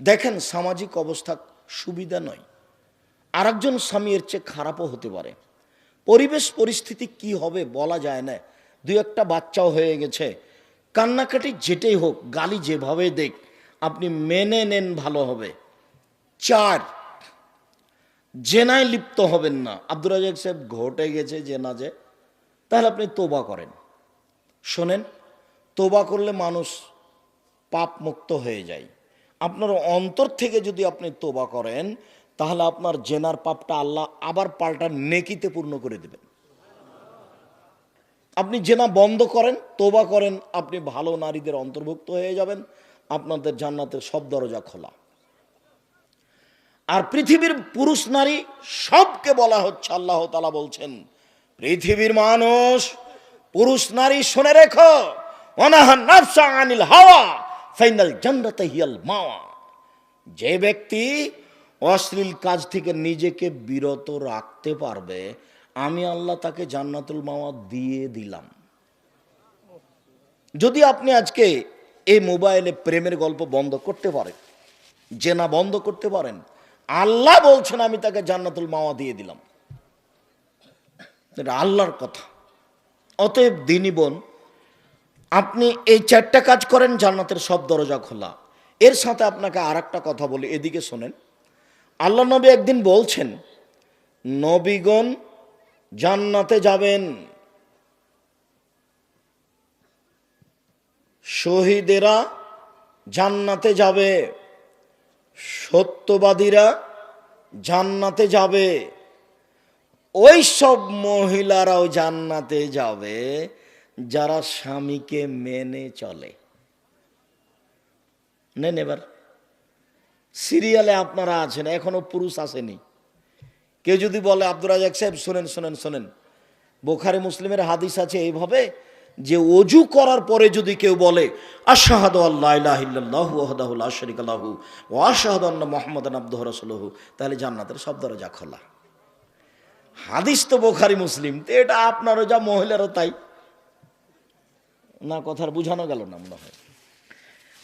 দেখেন, সামাজিক অবস্থা সুবিধা নয়, আরেকজন স্বামী এর চেয়ে খারাপও হতে পারে, পরিবেশ পরিস্থিতি কি হবে বলা যায় না। 2-1টা বাচ্চাও হয়ে গেছে, কান্নাকাটি যেটাই হোক, গালি যেভাবে দেখ, আপনি মেনে নেন, ভালো হবে। 4, জেনায় লিপ্ত হবেন না। আব্দুর রাজ্জাক সাহেব ঘটে গেছে জেনা, যে তাহলে আপনি তোবা করেন। শোনেন, তোবা করলে মানুষ পাপ মুক্ত হয়ে যায়। আপনার অন্তর থেকে যদি আপনি তোবা করেন, তাহলে আপনার জেনার পাপটা আল্লাহ আবার পাল্টা নেকিতে পূর্ণ করে দেবেন। আপনি জেনা বন্ধ করেন, তোবা করেন, আপনি ভালো নারীদের অন্তর্ভুক্ত হয়ে যাবেন, আপনাদের জান্নাতের সব দরজা খোলা। আর পৃথিবীর পুরুষ নারী সবকে বলা হচ্ছে, আল্লাহ তাআলা বলছেন, পৃথিবীর মানুষ পুরুষ নারী শুনে রেখো, ওয়ানাহান নাফসা আনিল হাওয়া ফাইনাল জান্নাতা হিয়াল মাওয়া। যে ব্যক্তি অশ্লীল কাজ থেকে নিজেকে বিরত রাখতে পারবে, আমি আল্লাহ তাকে জান্নাতুল মাওয়া দিয়ে দিলাম। যদি আপনি আজকে এই মোবাইলে প্রেমের গল্প বন্ধ করতে পারেন, জেনা বন্ধ করতে পারেন, আল্লাহ বলছেন আমি তাকে জান্নাতুল মাওয়া দিয়ে দিলাম। এটা আল্লাহর কথা। অতএব দিনী বোন, আপনি এই 4টা কাজ করেন, জান্নাতের সব দরজা খোলা। এর সাথে আপনাকে আর একটা কথা বলি, এদিকে শোনেন। আল্লাহ নবী একদিন বলছেন, নবীগণ জান্নাতে যাবেন, শহীদেরা জান্নাতে যাবে, সত্যবাদীরা জান্নাতে যাবে, ওই সব মহিলারাও জান্নাতে যাবে যারা স্বামীকে মেনে চলে। নেন, এবার সিরিয়ালে আপনারা আছেন, এখনো পুরুষ আসেনি। কেউ যদি বলে আব্দুর রাজ্জাক সাহেব শোনেন শোনেন শোনেন, বুখারী মুসলিমের হাদিস আছে এইভাবে যে ওযু করার পরে যদি কেউ বলে আশহাদু আল্লা ইলাহা ইল্লাল্লাহু ওয়াহদাহু লা শারীকা লাহু ওয়া আশহাদু আন্না মুহাম্মাদান আবদুহু ওয়া রাসূলুহু, তাহলে জান্নাতের সব দরজা খোলা। হাদিস তো বুখারী মুসলিম, তো এটা আপনারও যা মহিলারও তাই না। কথার বুঝানো গেল না মনে হয়।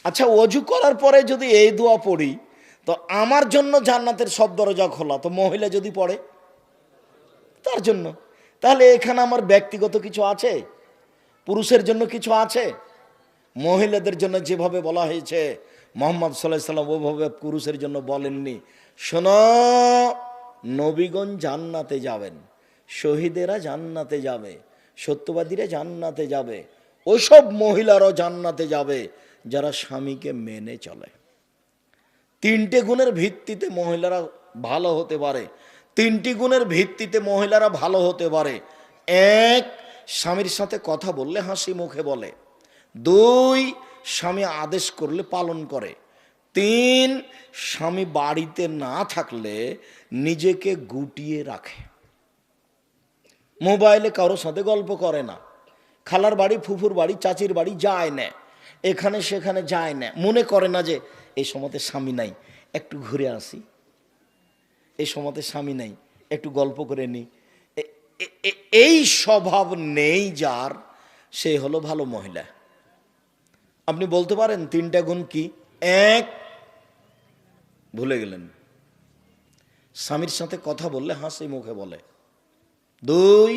আচ্ছা, ওযু করার পরে যদি এই দোয়া পড়ি তো আমার জন্য জান্নাতের সব দরজা খোলা, তো মহিলা যদি পড়ে তার জন্য, তাহলে এখানে আমার ব্যক্তিগত কিছু আছে? পুরুষের জন্য কিছু আছে? মহিলাদের জন্য যেভাবে বলা হয়েছে মুহাম্মদ সাল্লাল্লাহু আলাইহি সাল্লাম ওভাবে পুরুষের জন্য বলেননি। শোনো, নবীগণ জান্নাতে যাবেন, শহীদেরা জান্নাতে যাবে, সত্যবাদীরা জান্নাতে যাবে, ওইসব মহিলারাও জান্নাতে যাবে যারা স্বামীকে মেনে চলে। তিনটে গুণের ভিত্তিতে মহিলারা ভালো হতে পারে, তিনটি গুণের ভিত্তিতে মহিলারা ভালো হতে পারে। এক, স্বামীর সাথে কথা বললে হাসি মুখে বলে। দুই, স্বামী আদেশ করলে পালন করে। তিন, স্বামী বাড়িতে না থাকলে নিজেকে গুটিয়ে রাখে, মোবাইলে কারোর সাথে গল্প করে না, খালার বাড়ি, ফুফুর বাড়ি, চাচির বাড়ি যায় না, এখানে সেখানে যায় না, মনে করে না যে এই সময়তে স্বামী নাই একটু ঘুরে আসি, এই সময়তে স্বামী নাই একটু গল্প করে নি। এই স্বভাব নেই যার, সে হলো ভালো মহিলা। আপনি বলতে পারেন তিনটা গুণ কি? এক, ভুলে গেলেন, স্বামীর সাথে কথা বললে হাসি মুখে বলে। দুই,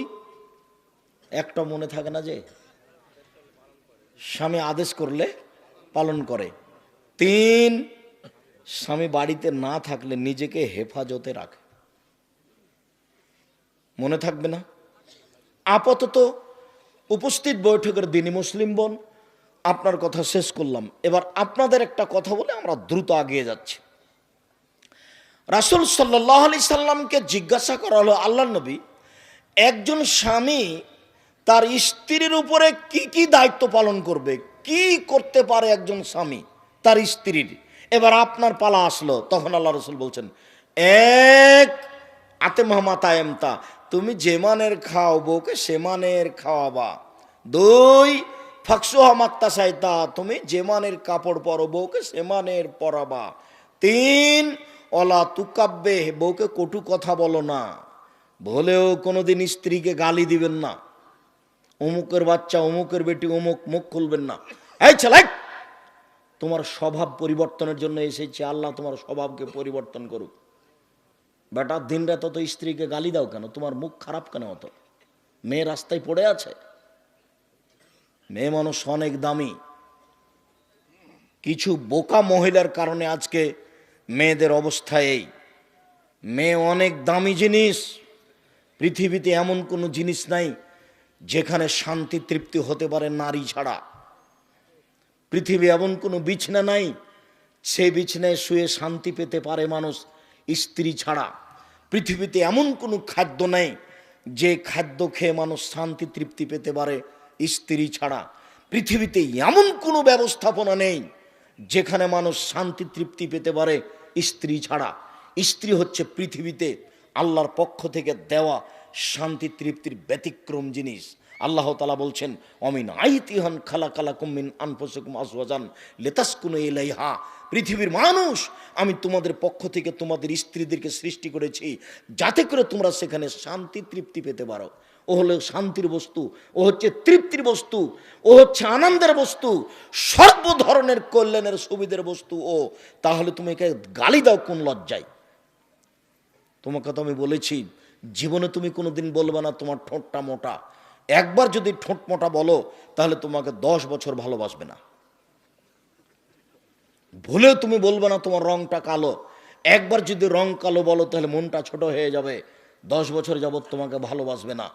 একটা মনে থাকে না যে স্বামী আদেশ করলে পালন করে। তিন, স্বামী বাড়িতে না থাকলে নিজেকে হেফাজতে রাখে। মনে থাকবে না? আপাতত উপস্থিত বৈঠকের দিনই মুসলিম বোন, আপনার কথা শেষ করলাম। এবার আপনাদের একটা কথা বলে আমরা দ্রুত এগিয়ে যাচ্ছি। রাসূল সাল্লাল্লাহু আলাইহি সাল্লামকে জিজ্ঞাসা করা হলো, আল্লাহর নবী, একজন স্বামী তার স্ত্রীর উপরে কি কি দায়িত্ব পালন করবে, কি করতে পারে একজন স্বামী তার স্ত্রীর? এবার আপনার পালা আসলো, তখন আল্লাহ রাসূল বলছেন, এক, আতেমা তায়েমতা, তুমি যে মানের খাও বউকে সে মানের খাওয়াবা। দুই, ফাকসুহা মাক্তা সাইতা, তুমি যে মানের কাপড় পরো বউকে সে মানের পরাবা। তিন, অলা তুকাব্বে, বউকে কটু কথা বলো না, বলেও কোনোদিন স্ত্রীকে গালি দিবেন না, অমুকের বাচ্চা, অমুকের বেটি, অমুক, মুখ খুলবেন না। এই ছেলে, তোমার স্বভাব পরিবর্তনের জন্য এসেছে, আল্লাহ তোমার স্বভাবকে পরিবর্তন করুক। বেটা, দিন রাত তো স্ত্রীকে গালি দাও কেন? তোমার মুখ খারাপ কেন অত? মেয়ে রাস্তায় পড়ে আছে, মেয়ে মানুষ অনেক দামি। কিছু বোকা মহিলার কারণে আজকে মেয়েদের অবস্থা এই। মেয়ে অনেক দামি জিনিস, পৃথিবীতে এমন কোনো জিনিস নাই যেখানে শান্তি তৃপ্তি হতে পারে নারী ছাড়া। পৃথিবী এমন কোনো বিছনা নাই সেই বিছনায় শুয়ে শান্তি পেতে পারে মানুষ স্ত্রী ছাড়া। পৃথিবীতে এমন কোনো খাদ্য নেই যে খাদ্য খেয়ে মানুষ শান্তি তৃপ্তি পেতে পারে স্ত্রী ছাড়া। পৃথিবীতে এমন কোনো ব্যবস্থাপনা নেই যেখানে মানুষ শান্তি তৃপ্তি পেতে পারে স্ত্রী ছাড়া। স্ত্রী হচ্ছে পৃথিবীতে আল্লাহর পক্ষ থেকে দেওয়া শান্তি তৃপ্তির ব্যতিক্রম জিনিস। আল্লাহ তাআলা বলছেন, অমিন আইতিহান খালাকালাকুম মিন আনফুসিকুম আজওয়াজান লিতাসকুনু ইলাইহা, পৃথিবীর মানুষ, আমি তোমাদের পক্ষ থেকে তোমাদের স্ত্রীদেরকে সৃষ্টি করেছি যাতে করে তোমরা সেখানে শান্তি তৃপ্তি পেতে পারো। ও হলো শান্তির বস্তু, ও হচ্ছে তৃপ্তির বস্তু, ও হচ্ছে আনন্দের বস্তু, সর্ব ধরনের কল্যাণের সুবিধার বস্তু ও। তাহলে তুমি একে গালি দাও কোন লজ্জায়? তোমাকে তো আমি বলেছি জীবনে তুমি কোনোদিন বলবে না তোমার ঠোঁটটা মোটা। একবার যদি ঠোঁট মোটা বলো তাহলে তোমাকে 10 বছর ভালোবাসবে না। ভুলেও তুমি বলবে না তোমার রংটা কালো। একবার যদি রং কালো বলো তাহলে মনটা ছোট হয়ে যাবে, 10 বছর যাবত তোমাকে ভালোবাসবে না।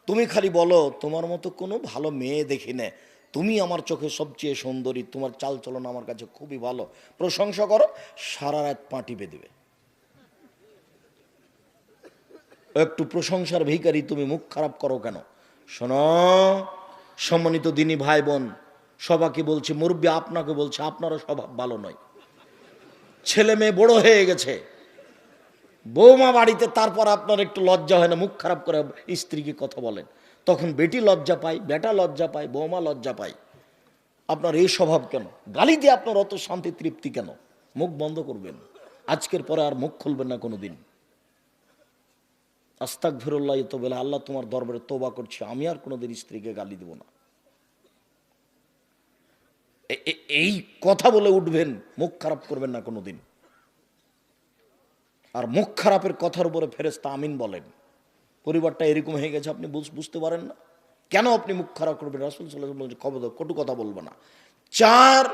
তুমি খালি বলো তোমার মতো কোনো ভালো মেয়ে দেখি না, তুমি আমার চোখে সবচেয়ে সুন্দরী, তোমার চালচলন আমার কাছে খুবই ভালো, প্রশংসা করো, সারা রাত পা টিপে দেবে। একটু প্রশংসার ভিখারি, তুমি মুখ খারাপ করো কেন? শোনো সম্মানিত দিনী ভাই বোন, সবাইকে বলছি, মুরব্বী আপনাকে বলছে, আপনারও স্বভাব ভালো নয়। ছেলে মেয়ে বড় হয়ে গেছে, বৌমা বাড়িতে, তারপর আপনার একটু লজ্জা হয় না মুখ খারাপ করে স্ত্রীকে কথা বলেন? তখন বেটি লজ্জা পায়, বেটা লজ্জা পায়, বৌমা লজ্জা পায়। আপনার এই স্বভাব কেন? গালি দিয়ে আপনার অত শান্তি তৃপ্তি কেন? মুখ বন্ধ করবেন, আজকের পরে আর মুখ খুলবেন না কোনোদিন। আস্তাগফিরুল্লাহ তো বলে, আল্লাহ তোমার দরবারে তওবা করছি, আমি আর কোনোদিন স্ত্রীকে গালি দেব না। এই কথা বলে উঠবেন, মুখ খারাপ করবেন না কোনোদিন। আর মুখ খারাপের কথার উপরে ফেরেশতা আমিন বলেন। পরিবারটা এরকম হয়ে গেছে, আপনি বুঝতে পারেন না কেন আপনি মুখ খারাপ করবেন? রাসূল সাল্লাল্লাহু আলাইহি ওয়াসাল্লাম বলেছেন, কটু কথা বলবা না। 4,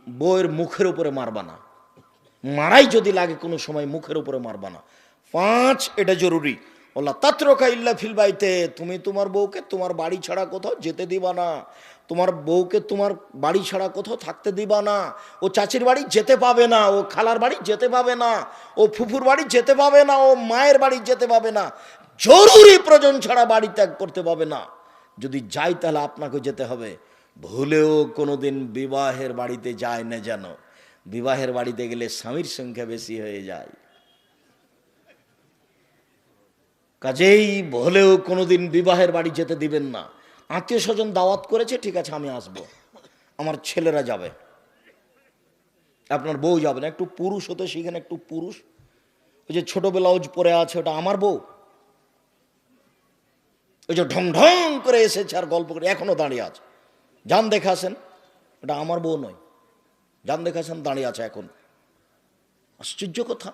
বউয়ের মুখের উপরে মারবা না, মারাই যদি লাগে কোনো সময় মুখের উপরে মারবা না। 5, এটা জরুরি, ওলা তাতরকা ইল্লা ফিল বাইতে, তুমি তোমার বউকে তোমার বাড়ি ছাড়া কোথাও যেতে দিবা না। তোমার বউকে তোমার বাড়ি ছাড়া কোথাও থাকতে দিবা না। ও চাচির বাড়ি যেতে পাবে না, ও খালার বাড়ি যেতে পাবে না, ও ফুফুর বাড়ি যেতে পাবে না, ও মায়ের বাড়ি যেতে পাবে না, জরুরি প্রয়োজন ছাড়া বাড়ি ত্যাগ করতে পাবে না। যদি যাই তাহলে আপনাকে যেতে হবে। ভুলেও কোনোদিন বিবাহের বাড়িতে যায় না যেন। বিবাহের বাড়িতে গেলে স্বামীর সংখ্যা বেশি হয়ে যায়। কাজেই ভুলেও কোনোদিন বিবাহের বাড়ি যেতে দিবেন না। আত্মীয় স্বজন দাওয়াত করেছে, ঠিক আছে আমি আসব, আমার ছেলেরা যাবে, আপনার বউ যাবে না। একটু পুরুষ হতে শিখেন, একটু পুরুষ। ওই যে ছোট ব্লাউজ পরে আছে, ওটা আমার বউ। ওই যে ঢং ঢং করে এসেছে আর গল্প করে এখনো দাঁড়িয়ে আছে, যান দেখাছেন, ওটা আমার বউ নয়। যান দেখাছেন, দাঁড়িয়ে আছে এখন। আশ্চর্য কথা,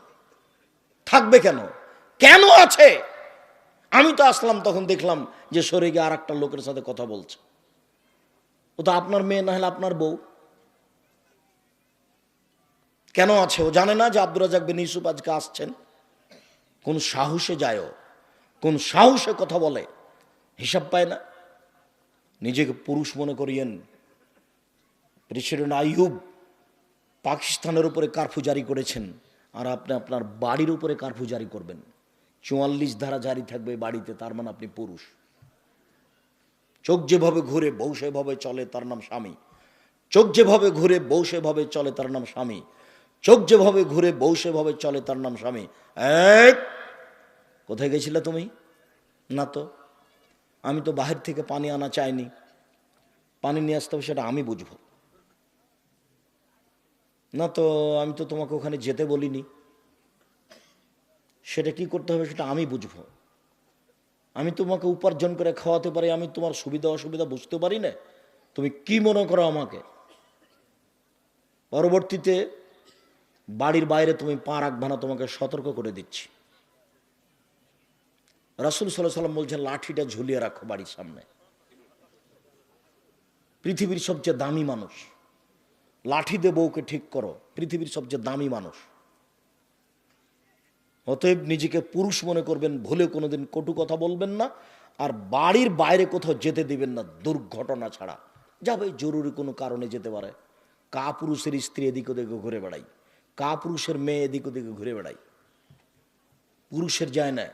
থাকবে কেন? কেন আছে? আমি তো আসলাম তখন দেখলাম যে সরে গিয়ে আর একটা লোকের সাথে কথা বলছে। ও তো আপনার মেয়ে, না হলে আপনার বউ। কেন আছে? ও জানে না যে আব্দুর রাজ্জাক বিন ইউসুফ আজকে আসছেন? কোন সাহসে যায়, কোন সাহসে কথা বলে, হিসাব পায় না। নিজেকে পুরুষ মনে করিয়েন। প্রেসিডেন্ট আইয়ুব পাকিস্তানের উপরে কারফিউ জারি করেছেন, আর আপনি আপনার বাড়ির উপরে কারফিউ জারি করবেন। 44 ধারা জারি থাকবে বাড়িতে, তার মানে আপনি পুরুষ। চোখ যেভাবে ঘুরে বউ সেভাবে চলে, তার নাম স্বামী। চোখ যেভাবে ঘুরে বউ সেভাবে চলে, তার নাম স্বামী। চোখ যেভাবে ঘুরে বউ সেভাবে চলে, তার নাম স্বামী। কোথায় গেছিলে তুমি? না তো, আমি তো বাহির থেকে পানি আনা চাইনি, পানি নিয়ে আসতে হবে সেটা আমি বুঝবো। না তো, আমি তো তোমাকে ওখানে যেতে বলিনি, সেটা কি করতে হবে সেটা আমি বুঝবো। আমি তোমাকে উপার্জন করে খাওয়াতে পারি, আমি তোমার সুবিধা অসুবিধা বুঝতে পারি না, তুমি কি মনে করো আমাকে? পরবর্তীতে বাড়ির বাইরে তুমি পা রাখবে না, তোমাকে সতর্ক করে দিচ্ছি। রাসূল সাল্লাল্লাহু আলাইহি ওয়াসাল্লাম বলছেন, লাঠিটা ঝুলিয়ে রাখো বাড়ির সামনে। পৃথিবীর সবচেয়ে দামি মানুষ, লাঠি দিয়ে বউকে ঠিক করো, পৃথিবীর সবচেয়ে দামি মানুষ। অতএব নিজেকে পুরুষ মনে করবেন, ভুলে কোনোদিন কটু কথা বলবেন না, আর বাড়ির বাইরে কোথাও যেতে দিবেন না দুর্ঘটনা ছাড়া। যাবে, জরুরি কোনো কারণে যেতে পারে। কা পুরুষের স্ত্রী এদিক ওদিকে ঘুরে বেড়াই, কা পুরুষের মেয়ে এদিক ওদিকে ঘুরে বেড়াই, পুরুষের যায় না।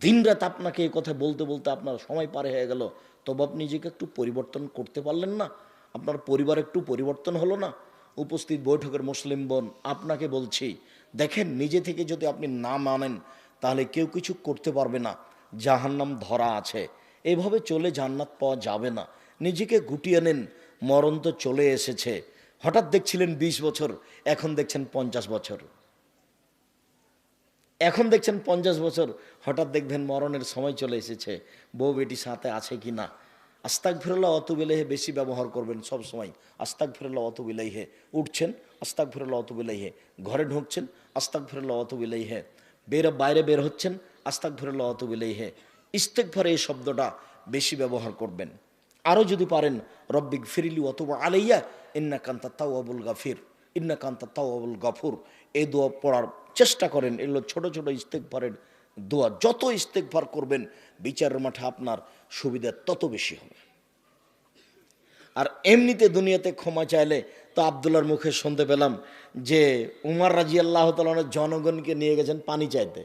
দিনরাত আপনাকে এই কথা বলতে বলতে আপনার সময় পার হয়ে গেল, তবে আপনি নিজেকে একটু পরিবর্তন করতে পারলেন না? আপনার পরিবার একটু পরিবর্তন হলো না? উপস্থিত বৈঠকের মুসলিম বোন, আপনাকে বলছি, দেখেন নিজে থেকে যদি আপনি না মানেন তাহলে কেউ কিছু করতে পারবে না। জাহান্নাম ধরা আছে, এইভাবে চলে জান্নাত পাওয়া যাবে না। নিজেকে গুটিয়ে নেন, মরণ তো চলে এসেছে। হঠাৎ দেখছিলেন 20 বছর, এখন দেখছেন 50 বছর। এখন দেখছেন 50 বছর, হঠাৎ দেখবেন মরণের সময় চলে এসেছে। বউ বেটি সাথে আছে কি না? আস্তাগফিরুল্লাহ ওয়াতুবু ইলাইহি বেশি ব্যবহার করবেন সব সময়। আস্তাগফিরুল্লাহ ওয়াতুবু ইলাইহি। উঠছেন, আস্তাগফিরুল্লাহ ওয়াতুবু ইলাইহি। ঘরে ঢুকছেন, আস্তাগফিরুল্লাহ ওয়াতুবু ইলাইহি। বাইরে বের হচ্ছেন, আস্তাগফিরুল্লাহ ওয়াতুবু ইলাইহি। ইস্তেগফার এই শব্দটা বেশি ব্যবহার করবেন। আরও যদি পারেন, রব্বিক ফিরলি ওয়াতুব আলাইয়া ইন্নাকা আনতাত তাওয়াবুল গাফির, ইন্নাকা আনতাত তাওয়াবুল গাফুর, এই দোয়া পড়ার চেষ্টা করেন। এগুলো ছোট ছোট ইস্তেগফারের দোয়া। যত ইস্তেগফার করবেন বিচারের মাঠে আপনার সুবিধা তত বেশি হবে। আর এমনিতে দুনিয়াতে ক্ষমা চাইলে তো আব্দুল্লাহর মুখে শুনতে পেলাম যে উমর রাদিয়াল্লাহু তাআলা জনগণকে নিয়ে গেছেন পানি চাইতে।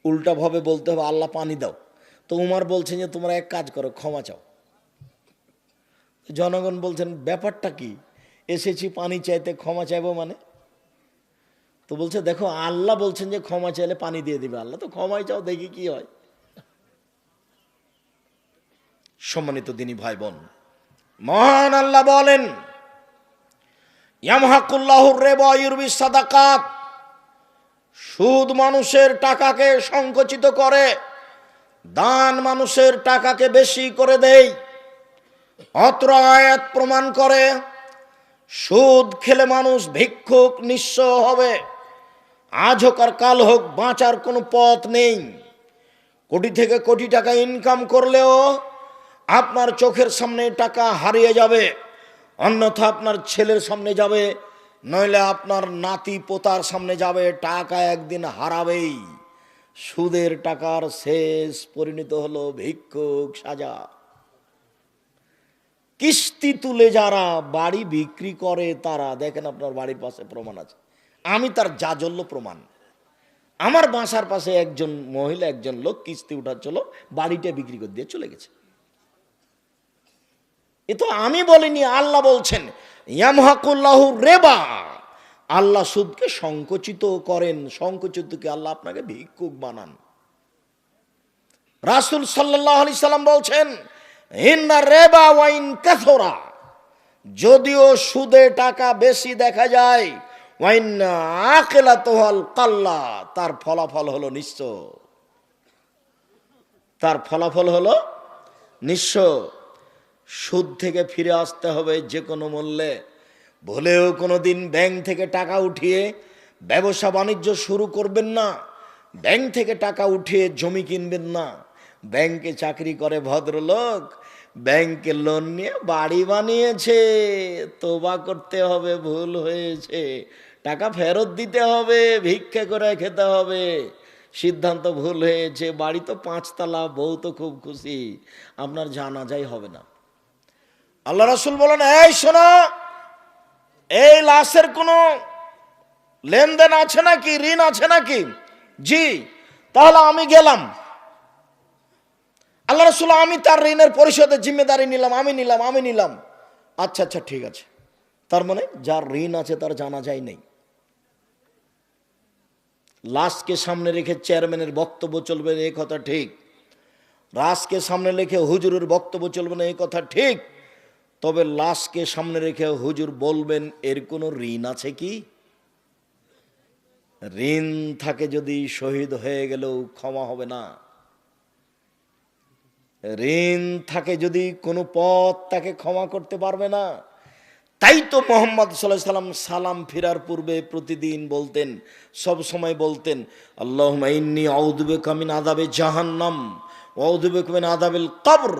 উল্টাভাবে বলতে হবে আল্লাহ পানি দাও। তো উমর বলছেন যে তোমরা এক কাজ করো, ক্ষমা চাও। জনগণ বলছেন ব্যাপারটা কি? এসেছি পানি চাইতে, ক্ষমা চাইবো মানে? তো বলছে দেখো আল্লাহ বলছেন যে ক্ষমা চাইলে পানি দিয়ে দিবে। আল্লাহ তো ক্ষমাই চাও, দেখি কি হয়। সম্মানিত দিনী ভাই বোন, মহান আল্লাহ বলেন, ইয়ামহাকুল্লাহুর রিবা ইউরবিস সাদাকাত, সুদ মানুষের টাকাকে সংকুচিত করে, দান মানুষের টাকাকে বেশি করে দেয়। অত্র আয়াত প্রমাণ করে সুদ খেলে মানুষ ভিক্ষুক নিঃস্ব হবে। আজ হোক আর কাল হোক বাঁচার কোনো পথ নেই। কোটি থেকে কোটি টাকা ইনকাম করলেও আপনার চোখের সামনে টাকা হারিয়ে যাবে, অন্যথা আপনার ছেলের সামনে যাবে, নইলে আপনার নাতি পোতার সামনে যাবে। টাকা একদিন হারাবেই। সুদের টাকার শেষ পরিণত হলো ভিক্ষুক সাজা। কিস্তি তুলে যারা বাড়ি বিক্রি করে তারা, দেখেন আপনার বাড়ির পাশে প্রমাণ আছে, আমি তার জাজল্য প্রমাণ। আমার বাসার পাশে একজন মহিলা, একজন লোক কিস্তি উঠাচ্ছিল, বাড়িটা বিক্রি করে দিয়ে চলে গেছে। এ তো আমি বলিনি, আল্লাহ বলছেন ইয়ামহাকুল্লাহু রিবা, আল্লাহ সুদকে সংকুচিত করেন। সংকুচিতকে আল্লাহ আপনাকে ভিক্ষুক বানান। রাসূল সাল্লাল্লাহু আলাইহি সাল্লাম বলছেন, ইন্না রিবা ওয়া ইন কাসরা, যদিও সুদে টাকা বেশি দেখা যায়, ওয়া ইন আকিলাতুল কাল্লা, তার ফলাফল হলো নিঃস্ব। তার ফলাফল হলো নিঃস্ব। সুদ থেকে ফিরে আসতে হবে যে কোনো মূল্যে। ভুলেও কোনো দিন ব্যাংক থেকে টাকা উঠিয়ে ব্যবসা বাণিজ্য শুরু করবেন না। ব্যাংক থেকে টাকা উঠিয়ে জমি কিনবেন না। ব্যাংকে চাকরি করে ভদ্রলোক, ব্যাংকে লোন নিয়ে বাড়ি বানিয়েছে, তোবা করতে হবে, ভুল হয়েছে, টাকা ফেরত দিতে হবে, ভিক্ষে করে খেতে হবে, সিদ্ধান্ত ভুল হয়েছে। বাড়ি তো 5 তলা, বউ তো খুব খুশি, আপনার জানাজাই হবে না। আল্লাহ রাসূল বলেন, এই শোনো, এই লাশের কোনো লেনদেন আছে নাকি, ঋণ আছে নাকি? জি। তাহলে আমি গেলাম, আল্লাহ রাসূল, আমি তার ঋণের পরিশোধের জিম্মেদারি নিলাম, আমি নিলাম। আচ্ছা আচ্ছা ঠিক আছে। তার মানে যার ঋণ আছে তার জানাজাই নেই। লাশকে সামনে রেখে চেয়ারম্যানের বক্তব্য চলবে না, এই কথা ঠিক। লাশকে সামনে রেখে হুজুরের বক্তব্য চলবে না, এই কথা ঠিক। তবে লাশকে সামনে রেখে হুজুর বলবেন এর কোনো ঋণ আছে কি? ঋণ থাকে যদি শহীদ হয়ে গেলেও ক্ষমা হবে না। ঋণ থাকে যদি কোনো পথ তাকে ক্ষমা করতে পারবে না। তাই তো মুহাম্মদ সাল্লাল্লাহু আলাইহি সাল্লাম সালাম ফেরার পূর্বে প্রতিদিন বলতেন, সব সময় বলতেন, আল্লাহুম্মা ইন্নী আউযু বিকা মিন আযাবি জাহান্নাম ওয়া আউযু বিকা মিন আযাবিল কবর।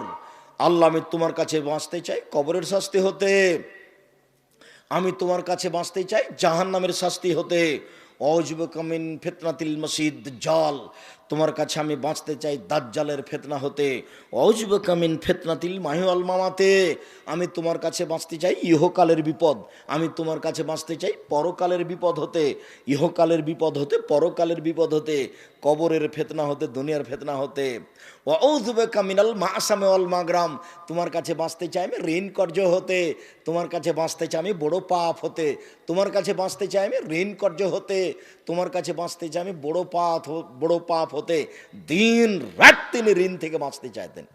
আল্লাহ, আমি তোমার কাছে বাঁচতে চাই কবরের শাস্তি হতে, আমি তোমার কাছে বাঁচতে চাই জাহান্নামের শাস্তি হতে। আউযু বিকা মিন ফিতনাতিল মাসিহ দাজ্জাল, তোমার কাছে আমি বাঁচতে চাই দাজ্জালের ফিতনা হতে। আউযু বিকা মিন ফিতনাতিল মাহিয়া ওয়াল মামাতে, আমি তোমার কাছে বাঁচতে চাই ইহকালের বিপদ, আমি তোমার কাছে বাঁচতে চাই পরকালের বিপদ হতে। ইহকালের বিপদ হতে, পরকালের বিপদ হতে, কবরের ফিতনা হতে, দুনিয়ার ফিতনা হতে। আউযু বিকা মিনাল মাসামি ওয়াল মাগরাম, তোমার কাছে বাঁচতে চাই আমি ঋণ কর্য হতে, তোমার কাছে বাঁচতে চাই আমি বড় পাপ হতে, তোমার কাছে বাঁচতে চাই আমি ঋণ কর্য হতে, তোমার কাছে বাঁচতে চাই আমি বড় পাপ হতে। দিন রাত তিনি ঋণ থেকে বাঁচতে চাইতেন।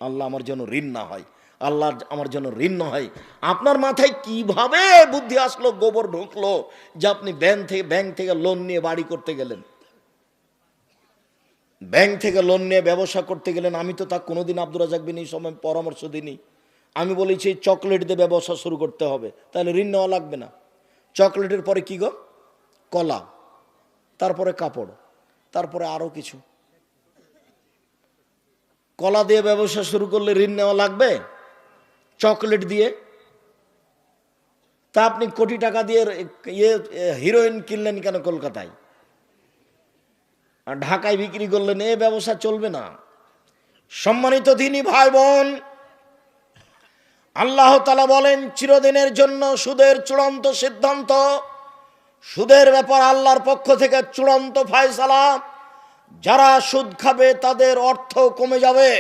আল্লাহ আমার জন্য ঋণ না হয়, আল্লাহ আমার জন্য ঋণ না হয়। আপনার মাথায় কিভাবে বুদ্ধি আসলো, গোবর ঢুকলো যে আপনি ব্যাংক থেকে লোন নিয়ে বাড়ি করতে গেলেন, ব্যাংক থেকে লোন নিয়ে ব্যবসা করতে গেলেন? আমি তো তা কোনোদিন আব্দুর রাজ্জাক বিন সময় পরামর্শ দিইনি। আমি বলেছি চকলেট দিয়ে ব্যবসা শুরু করতে হবে, তাহলে ঋণ নেওয়া লাগবে না। চকলেটের পরে কি গো? কলা, তারপরে কাপড়, তারপরে আরো কিছু। কলা দিয়ে ব্যবসা শুরু করলে ঋণ নেওয়া লাগবে? চকলেট দিয়ে? তা আপনি কোটি টাকা দিয়ে হিরোইন কিনলেন কেন কলকাতায়, আর ঢাকায় বিক্রি করলেন? এ ব্যবসা চলবে না। সম্মানিত দিনী ভাই বোন, আল্লাহ তাআলা বলেন চিরদিনের জন্য সুদের চূড়ান্ত সিদ্ধান্ত, সুদের ব্যাপার আল্লাহর পক্ষ থেকে চূড়ান্ত ফয়সালা। যারা সুদ খাবে তাদের অর্থ কমে যাবে।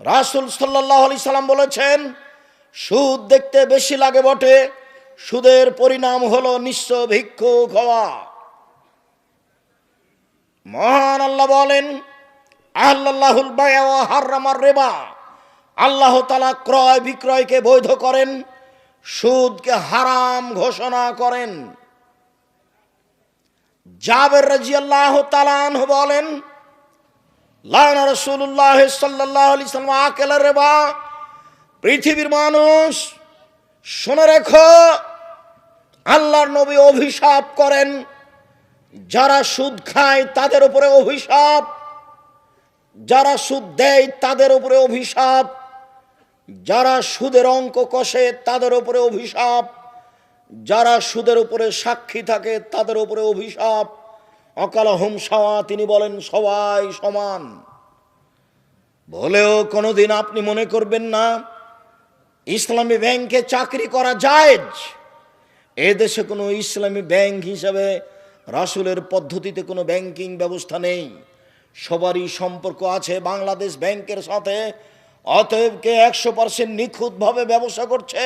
রাসূল সাল্লাল্লাহু আলাইহি সাল্লাম বলেছেন, সুদ দেখতে বেশি লাগে বটে, সুদের পরিণাম হলো নিঃস্ব ভিক্ষুক হওয়া। মহান আল্লাহ বলেন, আল্লাহুল বায়আ ওয়া হারামার রিবা, আল্লাহ তাআলা ক্রয় বিক্রয়কে বৈধ করেন, সুদকে হারাম ঘোষণা করেন। জাবের রাদিয়াল্লাহু তাআলা আনহু বলেন, লানা রাসূলুল্লাহ সাল্লাল্লাহু আলাইহি ওয়াসাল্লাম আকাল রিবা। পৃথিবীর মানুষ শুনে রেখো, আল্লাহর নবী অভিশাপ করেন, যারা সুদ খায় তাদের উপরে অভিশাপ, যারা সুদ দেয় তাদের উপরে অভিশাপ, যারা সুদের অঙ্ক কষে তাদের উপরে অভিশাপ, যারা সুদের উপরে সাক্ষী থাকে তাদের উপরে অভিশাপ। অকালহুম সাওয়া, তিনি বলেন সবাই সমান। বলেও কোনোদিন আপনি মনে করবেন না ইসলামী ব্যাংকে চাকরি করা জায়েজ। এদেশে কোনো ইসলামী ব্যাংক হিসাবে রাসূলের পদ্ধতিতে কোনো ব্যাংকিং ব্যবস্থা নেই। সবারই সম্পর্ক আছে বাংলাদেশ ব্যাংকের সাথে। অতএব কে 100% নিখুঁতভাবে ব্যবসা করছে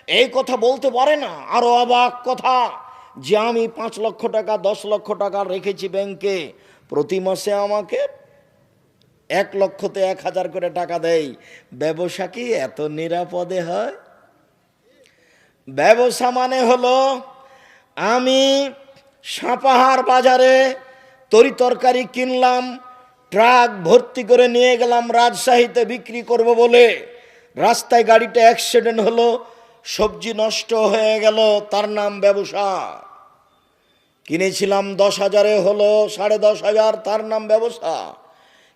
এই কথা বলতে পারে না। আরো অবাক কথা যে আমি 5 লক্ষ টাকা 10 লক্ষ টাকা রেখেছি ব্যাংকে, প্রতি মাসে আমাকে 1 লক্ষতে 1000 করে টাকা দেয়। ব্যবসা কি এত নিরাপদে হয়? ব্যবসা মানে হলো আমি সাপাহার বাজারে তরি তরকারি কিনলাম, ট্রাক ভর্তি করে নিয়ে গেলাম রাজশাহীতে বিক্রি করব বলে, রাস্তায় গাড়িটা অ্যাক্সিডেন্ট হলো, সবজি নষ্ট হয়ে গেল, তার নাম ব্যবসা। কিনেছিলাম 10,000-এ হলো 10,500, তার নাম ব্যবসা।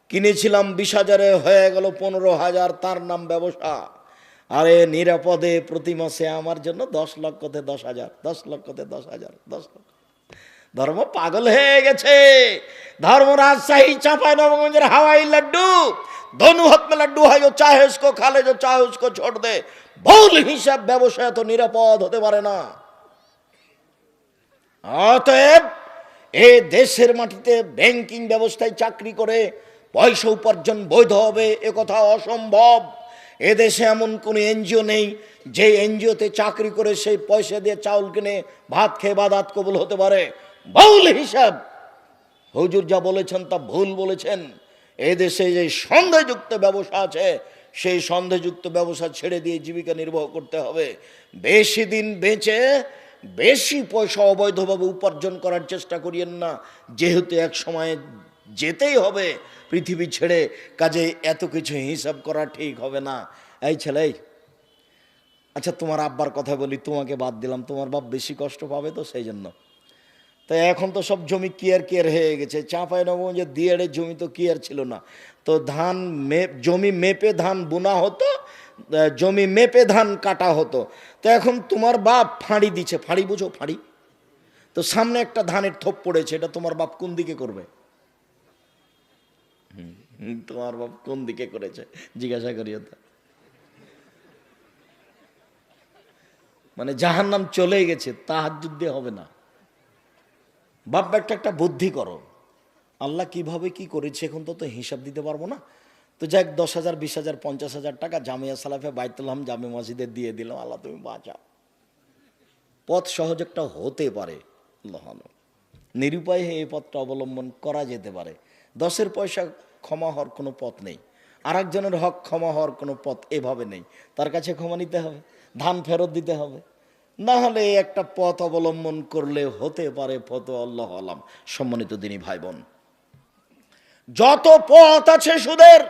কিনেছিলাম 20,000-এ হয়ে গেল 15,000, তার নাম ব্যবসা। আরে নিরাপদে প্রতি মাসে আমার জন্য 10 লক্ষতে 10,000, 10 লক্ষতে 10,000, 10 লক্ষ। ধর্ম পাগল হয়ে গেছে। धर्म राजशाही चांपाइनबाबगंज हवाई लड्डू, दोनों हाथ में लड्डू है, जो चाहे उसको खा ले, जो चाहे उसको छोड़ दे। ভুল হিসাব ব্যবসায় তো নিরাপদ হতে পারে না। অতএব এই দেশের মাটিতে ব্যাংকিং ব্যবস্থায় চাকরি করে পয়সা উপার্জন বৈধ হবে এ কথা অসম্ভব। এদেশে এমন কোনো এনজিও নেই যে এনজিওতে চাকরি করে সেই পয়সা দিয়ে চাউল কিনে ভাত খেয়ে বাদাত কবুল হতে পারে। ভুল হিসাব। হুজুর যা বলেছেন তা ভুল বলেছেন। এদেশে যে সন্দেহযুক্ত ব্যবসা আছে সেই সন্দেহযুক্ত ব্যবসা ছেড়ে দিয়ে জীবিকা নির্বাহ করতে হবে। বেশি দিন বেঁচে বেশি পয়সা অবৈধভাবে উপার্জন করার চেষ্টা করিয়েন না, যেহেতু এক সময় যেতেই হবে পৃথিবী ছেড়ে। কাজে এত কিছু হিসাব করা ঠিক হবে না। এই ছেলে, আচ্ছা তোমার আব্বার কথা বলি, তোমাকে বাদ দিলাম, তোমার বাপ বেশি কষ্ট পাবে তো সেই জন্য। তো এখন তো সব জমি কেয়ার হয়ে গেছে। চাঁপাইনবাবগঞ্জে দিয়াড়ের জমি তো কেয়ার ছিল না, তো ধান জমি মেপে ধান বোনা হতো, জমি মেপে ধান কাটা হতো। তো এখন তোমার বাপ ফাঁড়ি দিচ্ছে, ফাঁড়ি বুঝো ফাঁড়ি, তো সামনে একটা ধানের থোপ পড়েছে, এটা তোমার বাপ কোন দিকে করবে? তোমার বাপ কোন দিকে করেছে জিজ্ঞাসা করিও তো। মানে জাহান্নাম চলে গেছে, তাহাজ্জুদ দিয়ে হবে না। বাপ একটা বুদ্ধি করো, আল্লাহ কিভাবে কি করেছে এখন তো হিসাব দিতে পারবো না। তো যাক 10,000, 20,000, 50,000 টাকা জামিয়া সালাফে বাইতুল হাম জামে মসজিদে দিয়ে দিলাম, আল্লাহ তুমি বাঁচাও। পথ সহজ একটা হতে পারে, নিরুপায় এই পথটা অবলম্বন করা যেতে পারে। 10-এর পয়সা ক্ষমা হওয়ার কোনো পথ নেই, আর একজনের হক ক্ষমা হওয়ার কোনো পথ এভাবে নেই। তার কাছে ক্ষমা নিতে হবে, ধান ফেরত দিতে হবে, না হলে একটা পথ অবলম্বন করলে হতে পারে ফতো আল্লাহ আলাম। সম্মানিত দিনী ভাই বোন, যত পথ আছে সুদের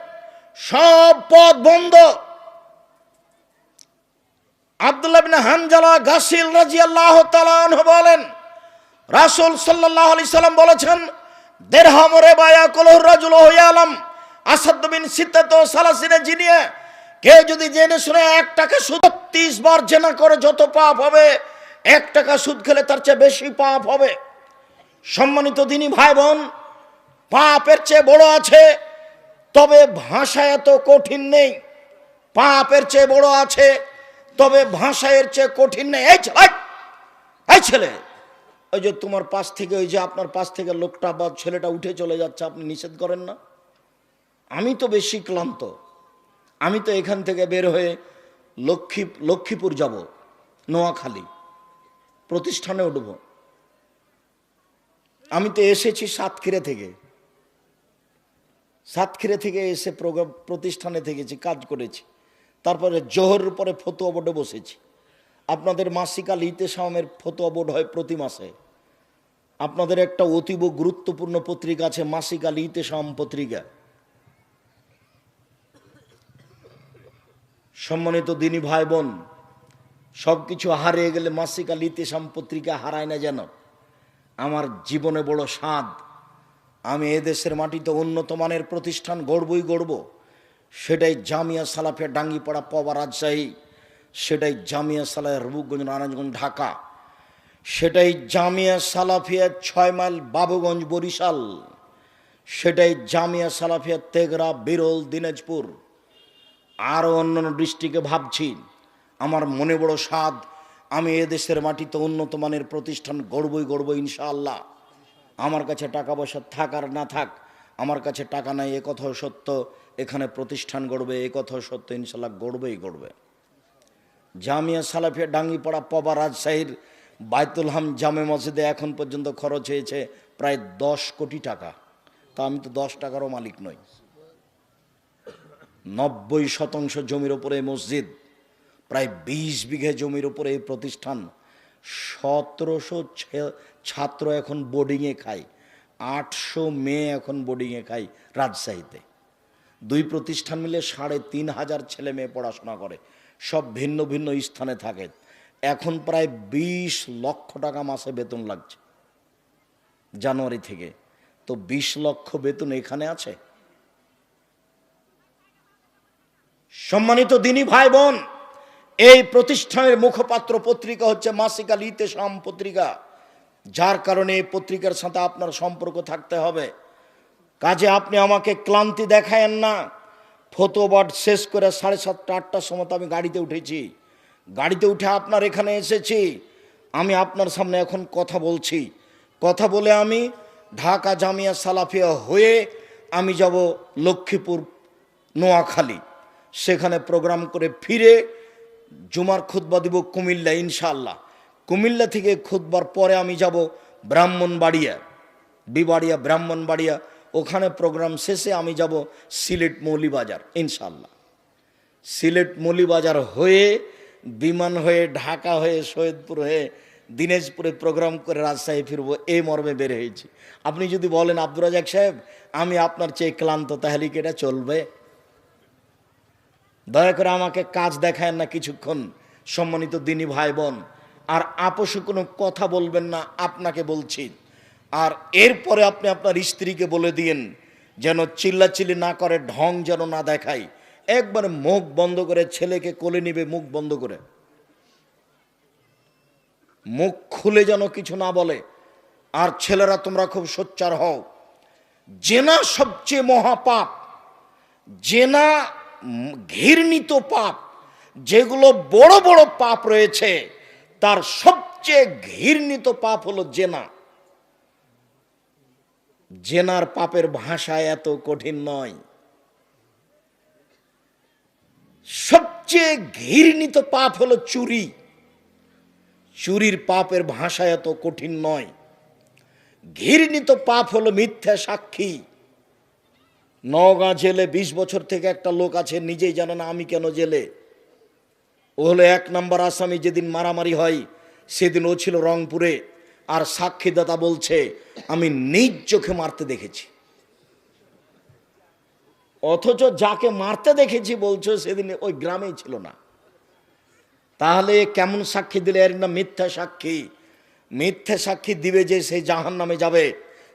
সব পথ বন্ধ। আব্দুল্লাহ ইবনে হানজালা গাসিল রাদিয়াল্লাহু তাআলা আনহু বলেন, রাসূল সাল্লাল্লাহু আলাইহি সাল্লাম বলেছেন, দিরহাম রিবা ইয়াকুলুর রাজুলু ইয়ালাম আসাদ বিন সিত্তাতু সালাসিনা জিনিয়া। কেউ যদি জেনে শুনে 1 টাকা সুদ 30 বার জেনা করে যত পাপ হবে, 1 টাকা সুদ খেলে তার চেয়ে বেশি পাপ হবে। সম্মানিত দিনী ভাই বোন, পাপের চেয়ে বড় আছে, তবে ভাষা এত কঠিন নেই। পাপের চেয়ে বড় আছে, তবে ভাষা এর চেয়ে কঠিন নেই। এই ছেলে, ওই যে তোমার পাশ থেকে, ওই যে আপনার পাশ থেকে লোকটা বা ছেলেটা উঠে চলে যাচ্ছে, আপনি নিষেধ করেন না? আমি তো বেশি ক্লান্ত, আমি তো এখান থেকে বের হয়ে লক্ষ্মীপুর যাব, নোয়াখালী প্রতিষ্ঠানে উঠব। আমি তো এসেছি সাতক্ষীরা থেকে, সাতক্ষীরা থেকে এসে প্রতিষ্ঠানে থেকেছি, কাজ করেছি, তারপরে জোহরের পরে ফতুয়া বোর্ডে বসেছি। আপনাদের মাসিক আল ইতেসামের ফতুয়া বোর্ড হয় প্রতি মাসে। আপনাদের একটা অতীব গুরুত্বপূর্ণ পত্রিকা আছে মাসিক আল ইতেসাম পত্রিকা। সম্মানিত দিনী ভাই বোন, সব কিছু হারিয়ে গেলে মাসিক আল ইতেসাম পত্রিকা হারায় না যেন। আমার জীবনে বড় স্বাদ, আমি এদেশের মাটিতে উন্নত মানের প্রতিষ্ঠান গড়বই গড়ব। সেটাই জামিয়া সালাফিয়া ডাঙ্গিপাড়া পবা রাজশাহী, সেটাই জামিয়া সালাফিয়া রূপগঞ্জ নারায়ণগঞ্জ ঢাকা, সেটাই জামিয়া সালাফিয়া 6 মাইল বাবুগঞ্জ বরিশাল, সেটাই জামিয়া সালাফিয়া তেঘরা বিরল দিনাজপুর, আরও অন্যান্য ডিস্ট্রিক্টে ভাবছি। আমার মনে বড় স্বাদ, আমি এদেশের মাটিতে উন্নত মানের প্রতিষ্ঠান গড়বই গড়ব ইনশাআল্লাহ। আমার কাছে টাকা পয়সা থাক আর না থাক, আমার কাছে টাকা নাই এ কথাও সত্য, এখানে প্রতিষ্ঠান গড়বে এ কথাও সত্য, ইনশাআল্লাহ গড়বেই গড়বে। জামিয়া সালাফিয়া ডাঙ্গিপাড়া পবা রাজশাহীর বাইতুল হাম জামে মসজিদে এখন পর্যন্ত খরচ হয়েছে প্রায় 10 কোটি টাকা। তা আমি তো 10 টাকারও মালিক নই। 90% জমির ওপরে মসজিদ, প্রায় 20 বিঘে জমির উপরে এই প্রতিষ্ঠান। 1700 ছাত্র এখন বোর্ডিংয়ে খায়, 800 মেয়ে এখন বোর্ডিংয়ে খায় রাজশাহীতে। 2 প্রতিষ্ঠান মিলে 3500 ছেলে মেয়ে পড়াশোনা করে, সব ভিন্ন ভিন্ন স্থানে থাকে। এখন প্রায় 20 লক্ষ টাকা মাসে বেতন লাগছে জানুয়ারি থেকে। তো 20 লক্ষ বেতন এখানে আছে? সম্মানিত দিনী ভাই বোন, এই প্রতিষ্ঠানের মুখপাত্র পত্রিকা হচ্ছে মাসিক আল ইতেসাম পত্রিকা, যার কারণে এই পত্রিকার সাথে আপনার সম্পর্ক থাকতে হবে। কাজে আপনি আমাকে ক্লান্তি দেখায়েন না। ফতুয়া বোর্ড শেষ করে 7:30 8টার সময় আমি গাড়িতে উঠেছি, গাড়িতে উঠে আপনার এখানে এসেছি। আমি আপনার সামনে এখন কথা বলছি, কথা বলে আমি ঢাকা জামিয়া সালাফিয়া হয়ে আমি যাব লক্ষ্মীপুর নোয়াখালী, সেখানে প্রোগ্রাম করে ফিরে জুমার খুতবা দিব কুমিল্লা ইনশাআল্লাহ। কুমিল্লা থেকে খুতবার পরে আমি যাব ব্রাহ্মণবাড়িয়া, বিবাড়িয়া ব্রাহ্মণবাড়িয়া, ওখানে প্রোগ্রাম শেষে আমি যাব সিলেট মৌলিবাজার ইনশাআল্লাহ। সিলেট মৌলিবাজার হয়ে বিমান হয়ে ঢাকা হয়ে সৈয়দপুর হয়ে দিনাজপুরে প্রোগ্রাম করে রাজশাহী ফিরবো, এই মর্মে বের হয়েছি। আপনি যদি বলেন আব্দুর রাজাক সাহেব আমি আপনার চেয়ে ক্লান্ত, তাহলে কি এটা চলবে? দয়া করে আমাকে কাজ দেখায় না কিছুক্ষণ। সম্মানিত দিনী ভাই বোন, আর আপোষে কোনো কথা বলবেন না, আপনাকে বলছি। আর এরপরে আপনি আপনার স্ত্রীকে বলে দিয়েন যেন চিল্লাচিল্লি না করে, ঢং যেন না দেখায়, একবারে মুখ বন্ধ করে ছেলেকে কোলে নিবে, মুখ বন্ধ করে, মুখ খুলে যেন কিছু না বলে। আর ছেলেরা তোমরা খুব সোচ্চার হও। জেনা সবচেয়ে মহাপাপ, জেনা ঘৃণিত পাপ। যেগুলো বড় বড় পাপ রয়েছে তার সবচেয়ে ঘৃণিত পাপ হলো জেনা। জেনার পাপের ভাষা এত কঠিন নয়। সবচেয়ে ঘৃণিত পাপ হলো চুরি। চুরির পাপের ভাষা এত কঠিন নয়। ঘৃণিত পাপ হলো মিথ্যা সাক্ষী। নওগাঁ জেলে 20 বছর থেকে একটা লোক আছে, নিজেই জানে না আমি কেন জেলে। ও হলো 1 নম্বর আসামি। যেদিন মারামারি হয় সেদিন ও ছিল রংপুরে, আর সাক্ষীদাতা বলছে আমি নিজ চোখে মারতে দেখেছি। অথচ যাকে মারতে দেখেছি বলছো সেদিন ওই গ্রামেই ছিল না। তাহলে কেমন সাক্ষী দিলে? এর না মিথ্যা সাক্ষী। মিথ্যা সাক্ষী দিবে যে সে জাহান্নামে যাবে।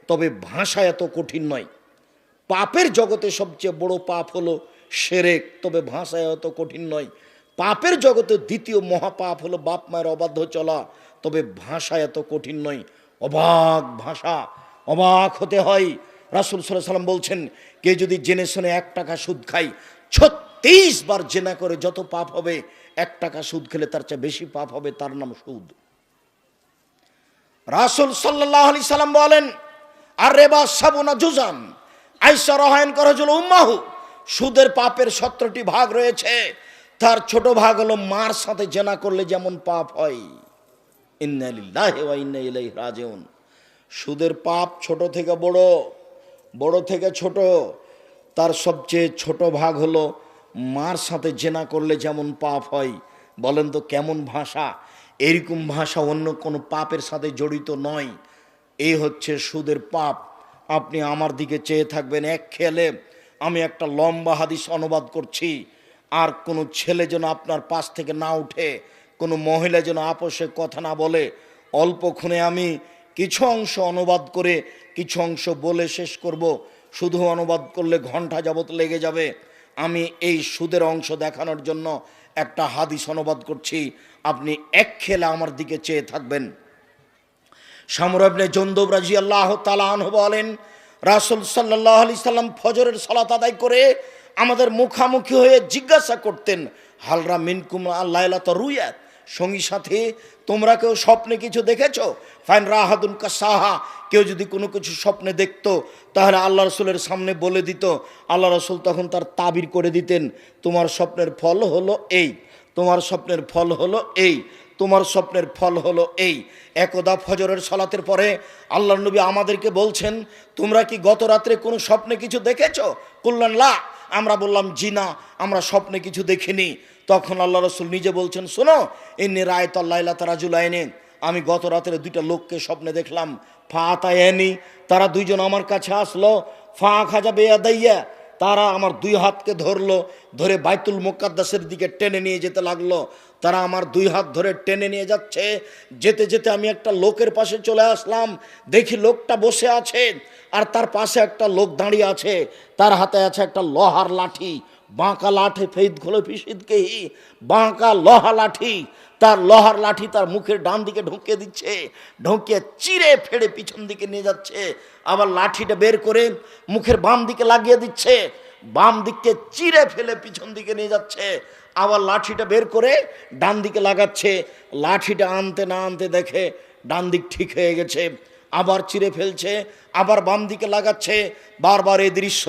তবে ভাষা এত কঠিন নয়। পাপের জগতে সবচেয়ে বড় পাপ হলো শিরক, তবে ভাষা এত কঠিন নয়। পাপের জগতে দ্বিতীয় মহাপাপ হলো বাপ মায়ের অবাধ্য চলা, তবে ভাষা এত কঠিন নয়। অবাক ভাষা, অবাক হতে হয়। রাসূল সাল্লাল্লাহু আলাইহি ওয়াসাল্লাম বলছেন, কে যদি জেনে শুনে 1 টাকা সুদ খায়, 36 বার জেনা করে যত পাপ হবে, 1 টাকা সুদ খেলে তার চেয়ে বেশি পাপ হবে, তার নাম সুদ। রাসূল সাল্লাল্লাহু আলাইহি সাল্লাম বলেন, আর রেবা সাবুনা জুজান আয়েশা রাদিয়াল্লাহু আনহা হলো উম্মাহু। সুদের পাপের 17টি ভাগ রয়েছে, তার ছোট ভাগ হলো মার সাথে জেনা করলে যেমন পাপ হয়। ইন্না লিল্লাহি ওয়া ইন্না ইলাইহি রাজিউন। সুদের পাপ ছোট থেকে বড়, বড় থেকে ছোট। তার সবচেয়ে ছোট ভাগ হলো মার সাথে জেনা করলে যেমন পাপ হয়। বলেন তো কেমন ভাষা! এরকম ভাষা অন্য কোনো পাপের সাথে জড়িত নয়। এই হচ্ছে সুদের পাপ। আপনি আমার দিকে চেয়ে থাকবেন এক খেয়ালে। আমি একটা লম্বা হাদিস অনুবাদ করছি, আর কোনো ছেলে যেন আপনার পাশ থেকে না উঠে, কোনো মহিলা যেন আপোষে কথা না বলে। অল্পক্ষণে আমি কিছু অংশ অনুবাদ করে কিছু অংশ বলে শেষ করব। শুধু অনুবাদ করলে ঘন্টা যাবত লেগে যাবে। আমি এই সুদের অংশ দেখানোর জন্য একটা হাদিস অনুবাদ করছি, আপনি এক খেলে আমার দিকে চেয়ে থাকবেন। শামর ইবনে জুনদুব রাদিয়াল্লাহু তাআলা আনহু বলেন, রাসূল সাল্লাল্লাহু আলাইহি সাল্লাম ফজরের সালাত আদায় করে আমাদের মুখামুখি হয়ে জিজ্ঞাসা করতেন, হালরা মিনকুম আল্লাইলাতা রুয়াত, সঙ্গী সাথে তোমরা কেউ স্বপ্নে কিছু দেখেছো? ফাইন রাহাদুন কাসাহা, কেউ যদি কোনো কিছু স্বপ্নে দেখতো তাহলে আল্লাহ রসুলের সামনে বলে দিত। আল্লাহ রসুল তখন তার তাবির করে দিতেন, তোমার স্বপ্নের ফল হলো এই, তোমার স্বপ্নের ফল হলো এই, তোমার স্বপ্নের ফল হলো এই। একদা ফজরের সালাতের পরে আল্লাহ নবী আমাদেরকে বলছেন, তোমরা কি গত রাত্রে কোনো স্বপ্নে কিছু দেখেছো? কুল্লান লা, আমরা বললাম জি না, আমরা স্বপ্নে কিছু দেখিনি। তখন আল্লাহ রসুল নিজে বলছেন, শোনো, ইন্নী রাআইতু লাইলাতা রাজুলাইনি, আমি গত রাতের দুইটা লোককে স্বপ্নে দেখলাম। ফা আতায়ানি, তারা দুইজন আমার কাছে আসলো। ফা খাজা বেয়াদাইয়া, তারা আমার দুই হাতকে ধরলো, ধরে বাইতুল মুকাদ্দাসের দিকে টেনে নিয়ে যেতে লাগলো। তারা আমার দুই হাত ধরে টেনে নিয়ে যাচ্ছে। যেতে যেতে আমি একটা লোকের পাশে চলে আসলাম। দেখি লোকটা বসে আছে, আর তার পাশে একটা লোক দাঁড়িয়ে আছে। তার হাতে আছে একটা লোহার লাঠি, বাঁকা লাঠি, ফেদ খোলে ফিসিদকেহি, বাঁকা লোহা লাঠি। তার লোহার লাঠি তার মুখের ডান দিকে ঢুকিয়ে দিচ্ছে, ঢুকিয়ে চিরে ফেড়ে পিছন দিকে নিয়ে যাচ্ছে। আবার লাঠিটা বের করে মুখের বাম দিকে লাগিয়ে দিচ্ছে, বাম দিককে চিরে ফেলে পিছন দিকে নিয়ে যাচ্ছে। আবার লাঠিটা বের করে ডান দিকে লাগাচ্ছে। লাঠিটা আনতে না আনতে দেখে ডান দিক ঠিক হয়ে গেছে, আবার চিরে ফেলছে, আবার বাম দিকে লাগাচ্ছে। বারবার এই দৃশ্য।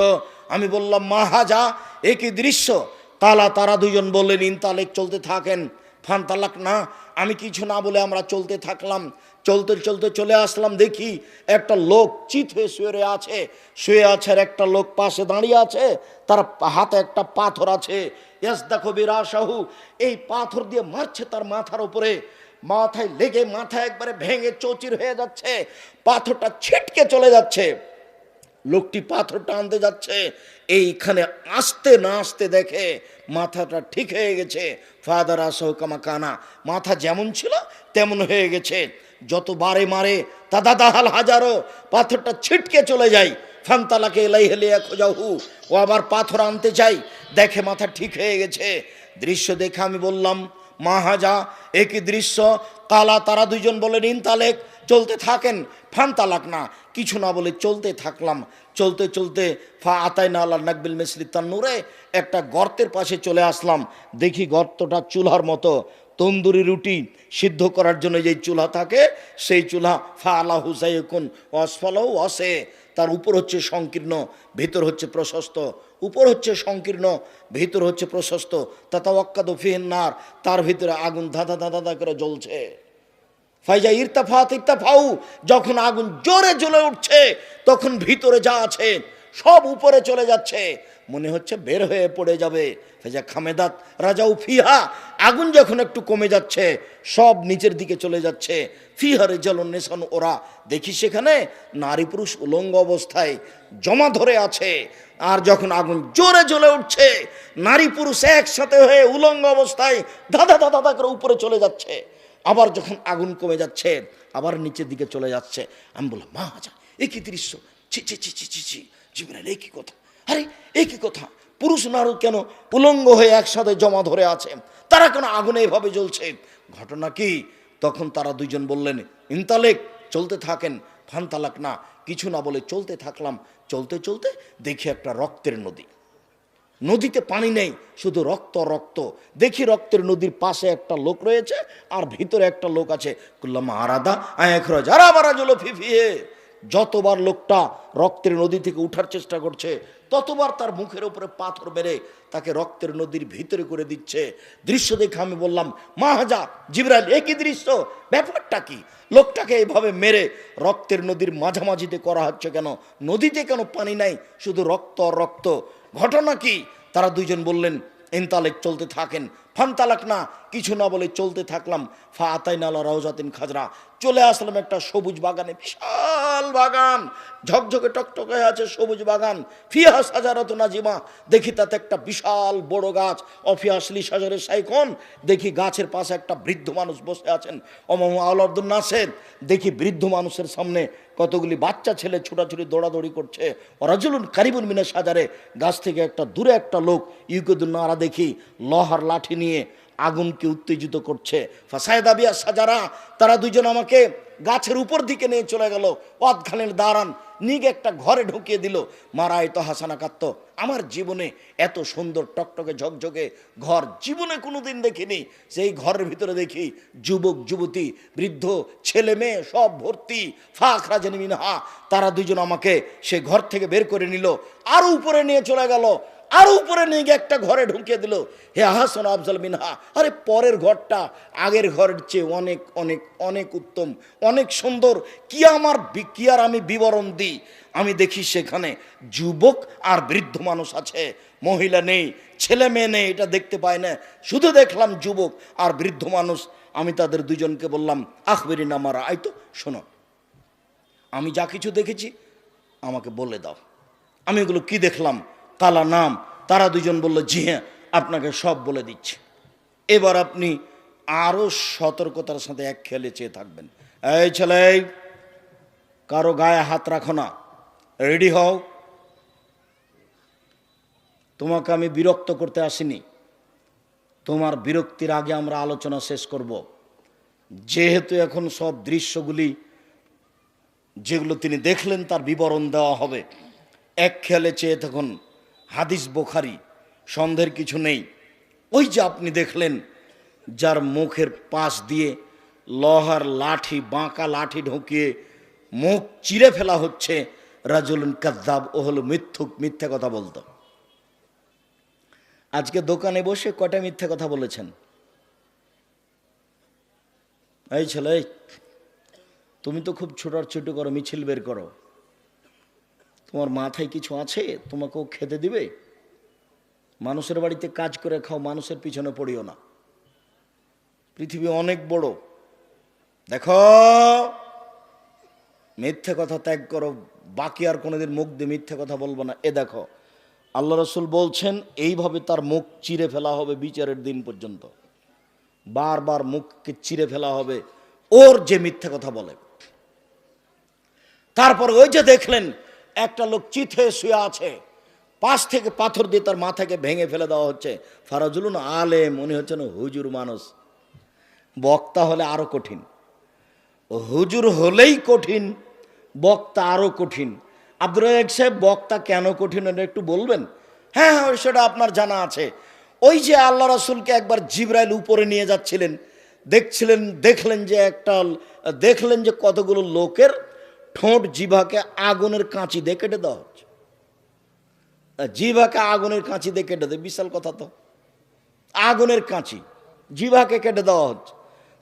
আমি বললাম, মা হাজা, একই দৃশ্য। তারা দুজন বললেন, ইনতালেক, চলতে থাকেন। ফান তালাক না, আমি কিছু না বলে আমরা চলতে থাকলাম। চলতে চলতে চলে আসলাম, দেখি একটা লোক চিত হয়ে শুয়ে আছে, আর একটা লোক পাশে দাঁড়িয়ে আছে, তার হাতে একটা পাথর আছে। ইয়াসদাকু বিরাসাহু, এই পাথর দিয়ে মারছে তার মাথার উপরে। মাথায় লেগে মাথা একবারে ভেঙে চৌচির হয়ে যাচ্ছে, পাথরটা ছিটকে চলে যাচ্ছে। লোকটি পাথরটা আনতে যাচ্ছে, এইখানে আসতে না আসতে দেখে মাথাটা ঠিক হয়ে গেছে। ফাদার আসহকামা কানা, মাথা যেমন ছিল তেমন হয়ে গেছে। যতবারে মারে তাদাদাহাল হাজারো, পাথরটা ছিটকে চলে যায়। ফান্তালাকে এলাই হেলিয়া খোঁজাহু, ও আবার পাথর আনতে চাই, দেখে মাথা ঠিক হয়ে গেছে। দৃশ্য দেখে আমি বললাম, মা হাজা, একই দৃশ্য। কালা, তারা দুইজন বলেন, ইনতালেক, চলতে থাকেন। ফান তালাক না, কিছু না বলে চলতে থাকলাম। চলতে চলতে ফা আতাইনা আল্লাহ নাকবিল মিসলি তান্নুরে, একটা গর্তের পাশে চলে আসলাম। দেখি গর্তটা চুলার মতো, তন্দুরি রুটি সিদ্ধ করার জন্য যেই চুলা থাকে সেই চুলা। ফা আলা হুসাইকুন অসফালাও অসে, তার উপর হচ্ছে সংকীর্ণ, ভিতর হচ্ছে প্রশস্ত। উপর হচ্ছে সংকীর্ণ, ভিতর হচ্ছে প্রশস্ত। তাতাওয়াক্কাদু ফিহিন নার, তার ভিতরে আগুন ধাঁধা ধাঁধা ধাঁধা করে জ্বলছে। ফাইজা ইরতাফাউ, যখন আগুন জোরে জ্বলে উঠছে তখন ভিতরে যা আছে সব উপরে চলে যাচ্ছে, মনে হচ্ছে বের হয়ে পড়ে যাবে। ফাইজা খামেদাত রাজাউ ফিহা, আগুন যখন একটু কমে যাচ্ছে সব নিচের দিকে চলে যাচ্ছে। ফিহা রিজালুন নিসান, ওরা দেখি সেখানে নারী পুরুষ উলঙ্গ অবস্থায় জমা ধরে আছে। আর যখন আগুন জোরে জ্বলে উঠছে, নারী পুরুষ একসাথে হয়ে উলঙ্গ অবস্থায় ধাঁধা ধাঁধা ধাঁধা করে উপরে চলে যাচ্ছে। আবার যখন আগুন কমে যাচ্ছে আবার নিচের দিকে চলে যাচ্ছে। আমি বললাম, মা আচ্ছা, একই দৃশ্য, ছি ছি ছি ছি ছি ছি, জিবরাইল একই কথা। আরে একই কথা, পুরুষ নারী কেন উলঙ্গ হয়ে একসাথে জমা ধরে আছে, তারা কেন আগুনে এভাবে জ্বলছে, ঘটনা কি? তখন তারা দুইজন বললেন, ইনতালেক, চলতে থাকেন। ফান তালাক না, কিছু না বলে চলতে থাকলাম। চলতে চলতে দেখি একটা রক্তের নদী, নদীতে পানি নেই, শুধু রক্ত রক্ত। দেখি রক্তের নদীর পাশে একটা লোক রয়েছে আর ভিতরে একটা লোক আছে। কুল্লামা আরাদা আয়াখরাজ আরাবারাজুল ফিফিয়ে, যতবার লোকটা রক্তের নদী থেকে উঠার চেষ্টা করছে ততবার তার মুখের উপরে পাথর মেরে তাকে রক্তের নদীর ভিতরে করে দিচ্ছে। দৃশ্য দেখে আমি বললাম, মাহাজা জিবরাইল, একই দৃশ্য, ব্যাপারটা কি? লোকটাকে এইভাবে মেরে রক্তের নদীর মাঝামাঝিতে করা হচ্ছে কেন? নদীতে কেন পানি নাই, শুধু রক্ত আর রক্ত, ঘটনা কি? তারা দুইজন বললেন, ইনতালেক, চলতে থাকেন। ফানতালাক না, কিছু না বলে চলতে থাকলাম। ফা আতাইনা আলা রাউজাতিন খাজরা, চলে আসলাম একটা সবুজ বাগানে, বিশাল বাগান, ঝকঝকে টকটকে আছে সবুজ বাগান। ফিহা সাজারাতুন নাজিমা, দেখি তাতে একটা বিশাল বড় গাছ। অফিয়াসলি সাজারের সাইখন, দেখি গাছের পাশে একটা বৃদ্ধ মানুষ বসে আছেন। অমামু আউলাদুন নাসের, দেখি বৃদ্ধ মানুষের সামনে কতগুলি বাচ্চা ছেলে ছোটাছুটি দৌড়াদৌড়ি করছে। রাজুলুন কারিবুন মিনা সাজারে, গাছ থেকে একটা দূরে একটা লোক ইউকুদুন নারা, দেখি লোহার লাঠি নিয়ে আগুনকে উত্তেজিত করছে। ফাসায়দাবিয়া সাজারা, তারা দুইজন আমাকে গাছের উপর দিকে নিয়ে চলে গেল। ওয়াদখানের দাঁড়ান, নিগে একটা ঘরে ঢুকিয়ে দিল। মারাই তো হাসানা কাত্ত, আমার জীবনে এত সুন্দর টকটকে ঝকঝকে ঘর জীবনে কোনোদিন দেখিনি। সেই ঘরের ভিতরে দেখি যুবক যুবতী বৃদ্ধ ছেলে মেয়ে সব ভর্তি। ফাখরা জানি মিনহা, তারা দুজন আমাকে সে ঘর থেকে বের করে নিল, আরো উপরে নিয়ে চলে গেল, আরো উপরে নিয়ে গিয়ে একটা ঘরে ঢুকিয়ে দিল। হে আহসান আফজাল মিনহা, আরে পরের ঘরটা আগের ঘরের চেয়ে অনেক অনেক অনেক উত্তম, অনেক সুন্দর। কি আর আমি বিবরণ দিই? আমি দেখি সেখানে যুবক আর বৃদ্ধ মানুষ আছে, মহিলা নেই, ছেলে মেয়ে নেই, এটা দেখতে পাই না, শুধু দেখলাম যুবক আর বৃদ্ধ মানুষ। আমি তাদের দুজনকে বললাম, আখবেরি নামারা, আই তো শোনো, আমি যা কিছু দেখেছি আমাকে বলে দাও, আমি এগুলো কি দেখলাম। কালা নাম, তারা দুজন বলল, জি হ্যাঁ, আপনাকে সব বলে দিচ্ছি। এবার আপনি আরো সতর্কতার সাথে এক খেলে চেয়ে থাকবেন। এই ছেলে, কারো গায়ে হাত রাখো না, রেডি হও। তোমাকে আমি বিরক্ত করতে আসিনি, তোমার বিরক্তির আগে আমরা আলোচনা শেষ করব। যেহেতু এখন সব দৃশ্যগুলি যেগুলো তিনি দেখলেন তার বিবরণ দেওয়া হবে, এক খেয়ালে চেয়ে তখন হাদিস বুখারী, সন্দেহের কিছু নেই। ওই যে আপনি দেখলেন যার মুখের পাশ দিয়ে লোহার লাঠি, বাঁকা লাঠি ঢুকিয়ে মুখ চিরে ফেলা হচ্ছে, রাজুলুন কাযযাব, ও হলো মিথ্যুক, মিথ্যা কথা বলতো। আজকে দোকানে বসে কয়টা মিথ্যা কথা বলেছেন? এই ছেলে, তুমি তো খুব ছোটাছুটি করো, মিছিল বের করো, তোমার মাথায় কিছু আছে? তোমাকেও খেতে দিবে? মানুষের বাড়িতে কাজ করে খাও, মানুষের পিছনে পড়িও না। পৃথিবী অনেক বড়, দেখো, মিথ্যে কথা ত্যাগ করো, বাকি আর কোনোদিন মুখ দিয়ে মিথ্যে কথা বলবো না। এ দেখো, আল্লাহ রসুল বলছেন এইভাবে তার মুখ চিরে ফেলা হবে বিচারের দিন পর্যন্ত, বারবার মুখকে চিরে ফেলা হবে ওর যে মিথ্যে কথা বলে। তারপর ওই যে দেখলেন একটা লোক চিথে শুয়ে আছে, পাশ থেকে পাথর দিয়ে তার মাথাকে ভেঙে ফেলে দেওয়া হচ্ছে। ফারাজুলুন আলেম, মনে হচ্ছে না হুজুর মানুষ। বক্তা হলে আরো কঠিন, হুজুর হলেই কঠিন, বক্তা আরো কঠিন। আব্দুর রাজ্জাক সাহেব, বক্তা কেন কঠিন এটা একটু বলবেন? হ্যাঁ হ্যাঁ, সেটা আপনার জানা আছে। ওই যে আল্লাহ রাসূলকে একবার জিবরাইল উপরে নিয়ে যাচ্ছিলেন, দেখলেন যে কতগুলো লোকের ঠোঁট জিভাকে আগুনের কাঁচি দিয়ে কেটে দেওয়া হচ্ছে। জিভাকে আগুনের কাঁচি দিয়ে কেটে দেয়, বিশাল কথা তো, আগুনের কাঁচি জিভাকে কেটে দেওয়া হচ্ছে।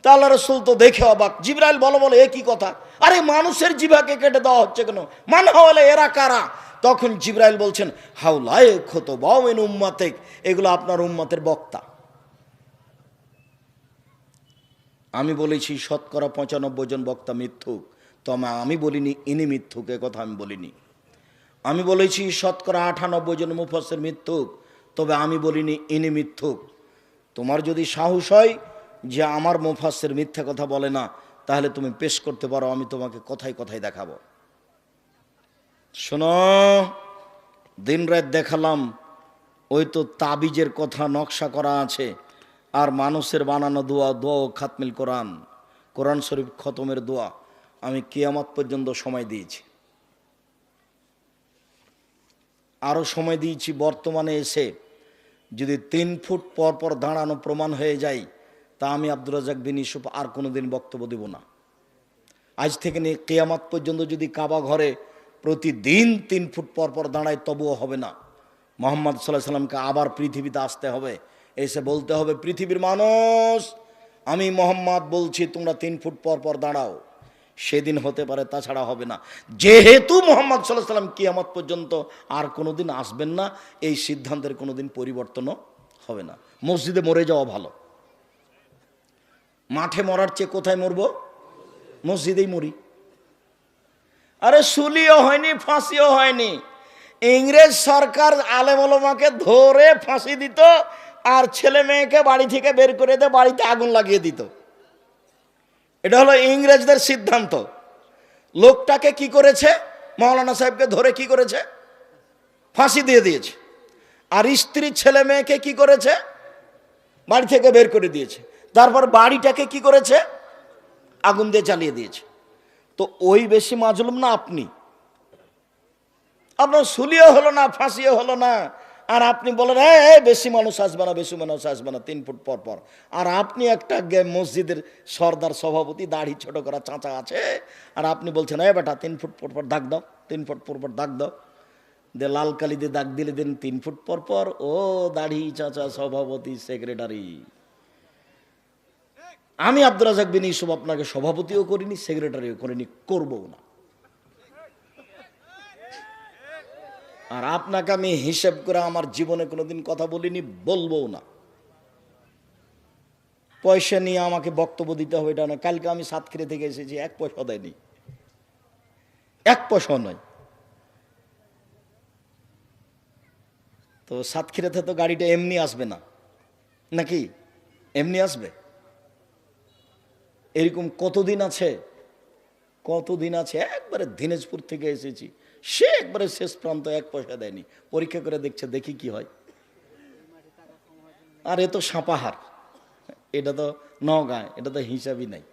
তা আল্লাহ রাসূল তো দেখে অবাক। জিবরাইল বলো এ কি কথা? আরে মানুষের জিভাকে কেটে দেওয়া হচ্ছে কেন? মান হলে এরা কারা? তখন জিবরাইল বলছেন, হাউলায়ে খুতবাউ মিন উম্মাতিক, এগুলো আপনার উম্মতের বক্তা। আমি বলেছি শতকরা 95 জন বক্তা মিথ্যুক, তবে আমি বলিনি ইনি মিথ্যুক, এ কথা আমি বলিনি। আমি বলেছি শতকরা 98 জন মুফাসসির মিথ্যুক, তবে আমি বলিনি ইনি মিথ্যুক। তোমার যদি সাহস হয় যে আমার মুফাসসির মিথ্যা কথা বলে না, তাহলে তুমি পেশ করতে পারো, আমি তোমাকে কথায় কথায় দেখাবো। শোনো, দিন রাত দেখালাম, ওই তো তাবিজের কথা নকশা করা আছে, আর মানুষের বানানো দোয়া খাতমিল কোরআন শরীফ খতমের দোয়া আমি কিয়ামত পর্যন্ত সময় দিয়েছি, আরও সময় দিয়েছি। বর্তমানে এসে যদি 3 ফুট পর পর দাঁড়ানো প্রমাণ হয়ে যায়, তা আমি আব্দুর রাজ্জাক বিন ইউসুফ আর কোনোদিন বক্তব্য দেব না। আজ থেকে নিয়ে কিয়ামত পর্যন্ত যদি কাবা ঘরে প্রতিদিন 3 ফুট পর পর দাঁড়ায় তবুও হবে না। মুহাম্মদ সাল্লাল্লাহু আলাইহি সাল্লামকে আবার পৃথিবীতে আসতে হবে, এসে বলতে হবে, পৃথিবীর মানুষ আমি মুহাম্মদ বলছি তোমরা 3 ফুট পর পর দাঁড়াও। সেদিন হতে পারে, তাছাড়া হবে না। যেহেতু মুহাম্মদ সাল্লাল্লাহু আলাইহি সাল্লাম কিয়ামত পর্যন্ত আর কোনোদিন আসবেন না, এই সিদ্ধান্তের কোনোদিন পরিবর্তনও হবে না। মসজিদে মরে যাওয়া ভালো, মাঠে মরার চেয়ে কোথায় মরবো? মসজিদেই মরি। আরে সুলিও হয়নি, ফাঁসিও হয়নি। ইংরেজ সরকার আলেম ওলামাকে ধরে ফাঁসি দিত, আর ছেলে মেয়েকে বাড়ি থেকে বের করে দিয়ে বাড়িতে আগুন লাগিয়ে দিত। এটা হলো ইংরেজদের সিদ্ধান্ত। লোকটাকে কি করেছে? মাওলানা সাহেবকে ধরে কি করেছে? ফাঁসি দিয়ে দিয়েছে। আর স্ত্রী ছেলে মেয়েকে কি করেছে? বাড়ি থেকে বের করে দিয়েছে। তারপর বাড়িটাকে কি করেছে? আগুন দিয়ে জ্বালিয়ে দিয়েছে। তো ওই বেশি মাজলুম না আপনি? আপনার সুলিও হলো না, ফাঁসিও হলো না, আর আপনি বলেন বেশি মানুষ আসবে না, বেশি মানুষ আসবে না 3 ফুট পর পর। আর আপনি একটা মসজিদের সর্দার সভাপতি, দাড়ি ছোট করা চাচা আছে, আর আপনি বলছেন বেটা 3 ফুট পর পর দাগ দাও, 3 ফুট পর পর দাগ দাও, দে লাল কালি দিয়ে দাগ দিলে দিন 3 ফুট পর পর। ও দাড়ি চাচা, সভাপতি, সেক্রেটারি, আমি আব্দুর রাজ্জাক বিন ইউসুফ আপনাকে সভাপতিও করিনি, সেক্রেটারিও করিনি, করবও না। আর আপনাকে আমি হিসেব করে আমার জীবনে কোনোদিন কথা বলিনি, বলবও না। পয়সা নিয়ে আমাকে বক্তব্য দিতে হবে এটা না। কালকে আমি সাতক্ষীরা থেকে এসেছি, 1 পয়সা দেয়নি, 1 পয়সা নয়। তো সাতক্ষীরাতে তো গাড়িটা এমনি আসবে না, নাকি এমনি আসবে? এরকম কতদিন আছে, কতদিন আছে। একবারে দিনাজপুর থেকে এসেছি, সে একবারে শেষ প্রান্ত, 1 পয়সা দেয়নি। পরীক্ষা করে দেখছে, দেখি কি হয়। আর এ তো সাপাহার, এটা তো নওগাঁ, এটা তো হিসাবই নাই।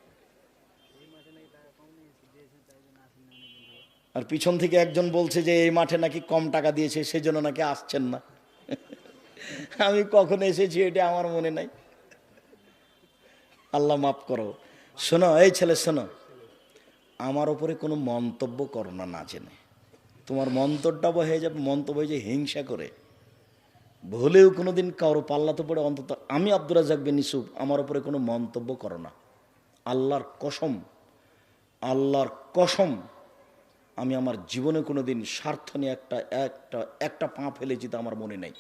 আর পিছন থেকে একজন বলছে যে এই মাঠে নাকি কম টাকা দিয়েছে, সেই জন্য নাকি আসছেন না। আমি কখন এসেছি এটা আমার মনে নাই, আল্লাহ মাফ করো। শোনো এই ছেলে, শোনো, আমার ওপরে কোনো মন্তব্য করো না, না জেনে। তোমার মন্তব্যটা হয়ে যাবে, মন্তব্য হয়ে যায় হিংসা করে। ভুলেও কোনোদিন কারো পাল্লাতে পড়ে অন্তত আমি আব্দুর রাজ্জাক বিন ইউসুফ, আমার ওপরে কোনো মন্তব্য করো না। আল্লাহর কসম, আল্লাহর কসম, আমি আমার জীবনে কোনোদিন স্বার্থ নিয়ে একটা পা ফেলেছি তা আমার মনে নেই।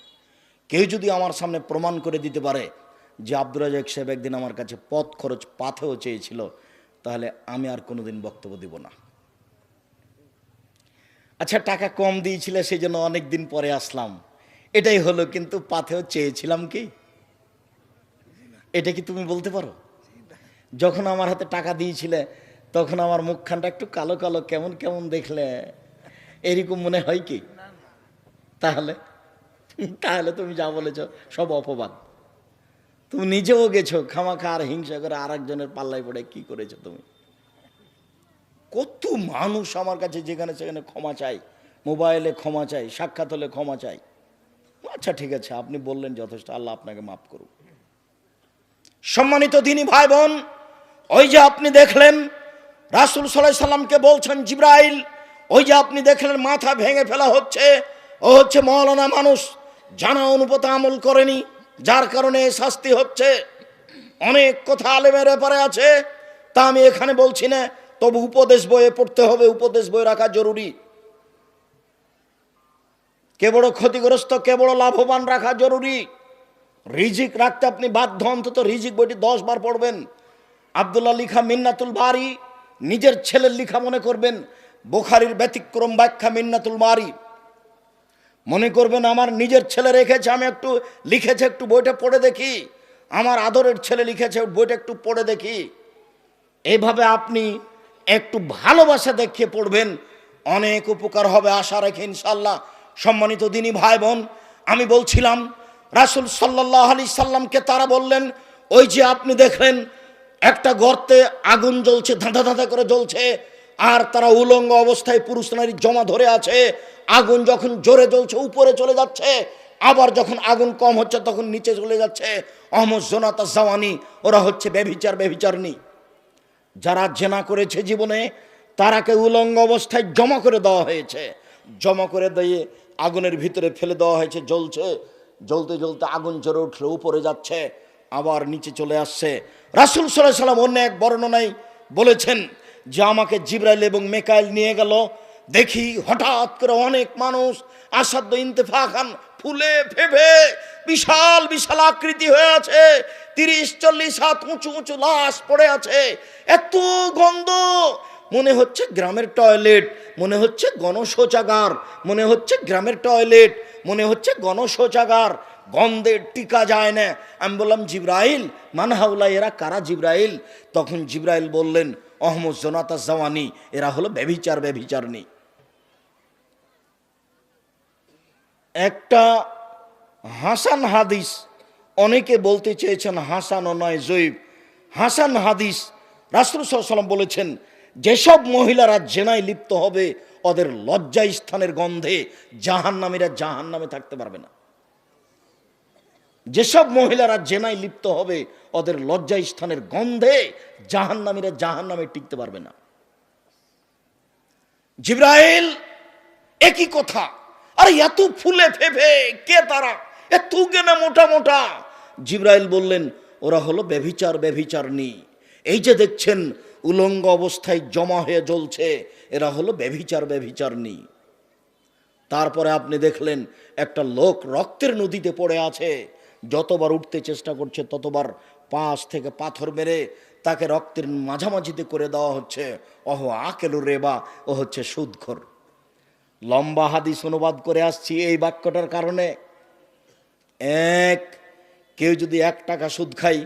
কেউ যদি আমার সামনে প্রমাণ করে দিতে পারে যে আব্দুর রাজ্জাক সাহেব একদিন আমার কাছে পথ খরচ পাথেও চেয়েছিল, তাহলে আমি আর কোনোদিন বক্তব্য দিব না। আচ্ছা, টাকা কম দিয়েছিলে সেই জন্য অনেক দিন পরে আসলাম, এটাই হলো, কিন্তু পাথেও চেয়েছিলাম কি? এটা কি তুমি বলতে পারো? যখন আমার হাতে টাকা দিয়েছিলে তখন আমার মুখখানটা একটু কালো কালো, কেমন কেমন দেখলে, এরকম মনে হয় কি? তাহলে তাহলে তুমি যা বলেছ সব অপবাদ। তুমি নিজেও গেছো খামাখা আর হিংসা করে আরেকজনের পাল্লায় পড়ে কি করেছো তুমি? কত মানুষ আমার কাছে যেখানে সেখানে ক্ষমা চাই, মোবাইলে ক্ষমা চাই, সাক্ষাৎ হলে ক্ষমা চাই। আচ্ছা ঠিক আছে, আপনি বললেন যথেষ্ট, আল্লাহ আপনাকে মাফ করুন। সম্মানিত দ্বীনি ভাই বোন, ওই যে আপনি দেখলেন রাসূল সাল্লাল্লাহু আলাইহি সাল্লামকে বলছেন জিবরাইল, ওই যে আপনি দেখলেন মাথা ভেঙে ফেলা হচ্ছে, ও হচ্ছে মওলানা মানুষ, জানা অনুপাতে আমল করেনি, যার কারণে শাস্তি হচ্ছে। অনেক কথা আলেমের ব্যাপারে আছে, তা আমি এখানে বলছি না, তবে উপদেশ বইয়ে পড়তে হবে, উপদেশ বই রাখা জরুরি। কে বড় ক্ষতিগ্রস্ত, কে বড় লাভবান রাখা জরুরি। রিজিক রাখতে আপনি বাধ্য, অন্তত রিজিক বইটি 10 বার পড়বেন। আব্দুল্লাহ লিখা মিন্নাতুল বারি নিজের ছেলের লিখা মনে করবেন, বুখারীর ব্যতিক্রম ব্যাখ্যা মিন্নাতুল বারি মনে করবেন আমার নিজের ছেলে রেখেছে, আমি একটু লিখেছে, একটু বইটা পড়ে দেখি, আমার আদরের ছেলে লিখেছে, বইটা একটু পড়ে দেখি। এইভাবে আপনি একটু ভালোবাসা দেখিয়ে পড়বেন, অনেক উপকার হবে, আশা রেখে ইনশাল্লাহ। সম্মানিত দ্বীনি ভাই বোন, আমি বলছিলাম রাসূল সাল্লাল্লাহু আলাইহি সাল্লামকে তারা বললেন, ওই যে আপনি দেখলেন একটা গর্তে আগুন জ্বলছে, ধাঁধা ধাঁধা করে জ্বলছে, আর তারা উলঙ্গ অবস্থায় পুরুষ নারী জমা ধরে আছে। আগুন যখন জোরে জ্বলছে উপরে চলে যাচ্ছে, আবার যখন আগুন কম হচ্ছে তখন নিচে চলে যাচ্ছে। অহমদ জোনাতা জাওয়ানি, ওরা হচ্ছে ব্যভিচার ব্যভিচারণী। যারা জেনা করেছে জীবনে তারাকে উলঙ্গ অবস্থায় জমা করে দেওয়া হয়েছে, জমা করে দিয়ে আগুনের ভিতরে ফেলে দেওয়া হয়েছে। জ্বলছে, জ্বলতে জ্বলতে আগুন জ্বরে উঠলে উপরে যাচ্ছে, আবার নিচে চলে আসছে। রাসূল সাল্লাল্লাহু আলাইহি সাল্লাম অন্য এক বর্ণনায় বলেছেন যে আমাকে জিবরাইল এবং মিকাইল নিয়ে গেল, দেখি হঠাৎ করে অনেক মানুষ আসাদ্দ ইন্তেফাখান ফুলে ফেপে বিশাল বিশাল আকৃতি হয়ে আছে, 30-40 হাত উঁচু উঁচু লাশ পড়ে আছে। এত গন্ধ, মনে হচ্ছে গ্রামের টয়লেট, মনে হচ্ছে গণশৌচাগার, মনে হচ্ছে গ্রামের টয়লেট, মনে হচ্ছে গণশৌচাগার। গন্ধে টিকা যায় না। আমি বললাম জিবরাইল মান হাউলা, এরা কারা জিবরাইল? তখন জিবরাইল বললেন অহমদ জোনাতা জাওয়ানি, এরা হলো ব্যভিচারনী। একটা হাসান হাদিস, অনেকে বলতে চেয়েছেন হাসান ও নয় জয়ীব, হাসান হাদিস। রাসূল সাল্লাল্লাহু আলাইহি ওয়াসাল্লাম বলেছেন যেসব মহিলারা জেনায় লিপ্ত হবে ওদের লজ্জা স্থানের গন্ধে জাহান্নামীরা জাহান্নামে থাকতে পারবে না। যেসব মহিলারা জেনায় লিপ্ত হবে ওদের লজ্জা স্থানের গন্ধে জাহান্নামীরা জাহান্নামে টিকতে পারবে না। জিবরাইল একই কথা, আরে এত ফুলে ফেপে কে তারা, এত কেন মোটা মোটা? জিবরাইল বললেন ওরা হলো ব্যভিচারনী। এই যে দেখছেন উলঙ্গ অবস্থায় জমা হয়ে জ্বলছে, এরা হলো ব্যভিচারনী। তারপরে আপনি দেখলেন একটা লোক রক্তের নদীতে পড়ে আছে, যতবার উঠতে চেষ্টা করছে ততবার পাশ থেকে পাথর মেরে তাকে রক্তের মাঝামাঝিতে করে দেওয়া হচ্ছে। অহ আকেলু রেবা, ও হচ্ছে সুদখোর। লম্বা হাদিস অনুবাদ করে আসছি এই বাক্যটার কারণে। কেউ যদি 1 টাকা সুদ খায়,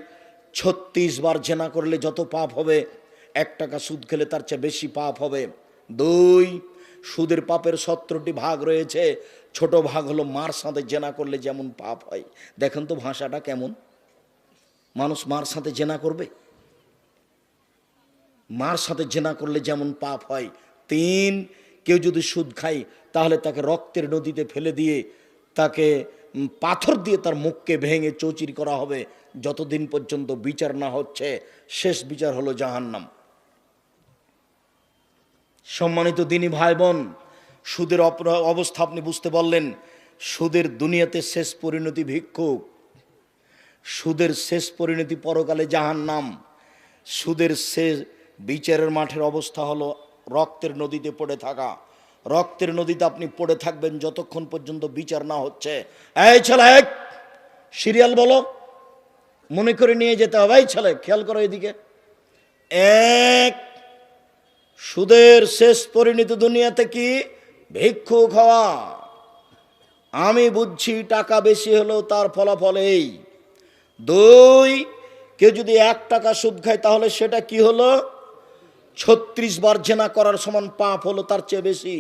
36 বার জেনা করলে যত পাপ হবে 1 টাকা সুদ খেলে তার চেয়ে বেশি পাপ হবে। 2, সুদের পাপের 17টি ভাগ রয়েছে, ছোট ভাগ হলো মার সাথে জেনা করলে যেমন পাপ হয়। দেখেন তো ভাষাটা কেমন, মানুষ মার সাথে জেনা করবে, মার সাথে জেনা করলে যেমন পাপ হয়। 3, কেউ যদি সুদ খায় তাহলে তাকে রক্তের নদীতে ফেলে দিয়ে তাকে পাথর দিয়ে তার মুখকে ভেঙে চৌচির করা হবে যতদিন পর্যন্ত বিচার না হচ্ছে। শেষ বিচার হলো জাহান্নাম। সম্মানিত দিনী ভাই বোন, সুদের অবস্থা আপনি বুঝতে পারলেন। সুদের দুনিয়াতে শেষ পরিণতি ভিক্ষুক, সুদের শেষ পরিণতি পরকালে জাহান্নাম। সুদের শেষ বিচারের মাঠের অবস্থা হলো রক্তের নদীতে পড়ে থাকা। রক্তের নদীতে আপনি পড়ে থাকবেন যতক্ষণ পর্যন্ত বিচার না হচ্ছে। এই ছেলে, সিরিয়াল বলো, মনে করে নিয়ে যেতে হবে। এই ছেলে খেয়াল করো এদিকে। 1, সুদের শেষ পরিণতি দুনিয়াতে কি? ভিক্ষুক হওয়া। আমি বুঝছি টাকা বেশি হলেও তার ফলাফল এই। 2, কেউ যদি 1 টাকা সুদ খায় তাহলে সেটা কি হলো? 36 বার জেনা করার সমান পাপ হলো, তার চেয়ে বেশি।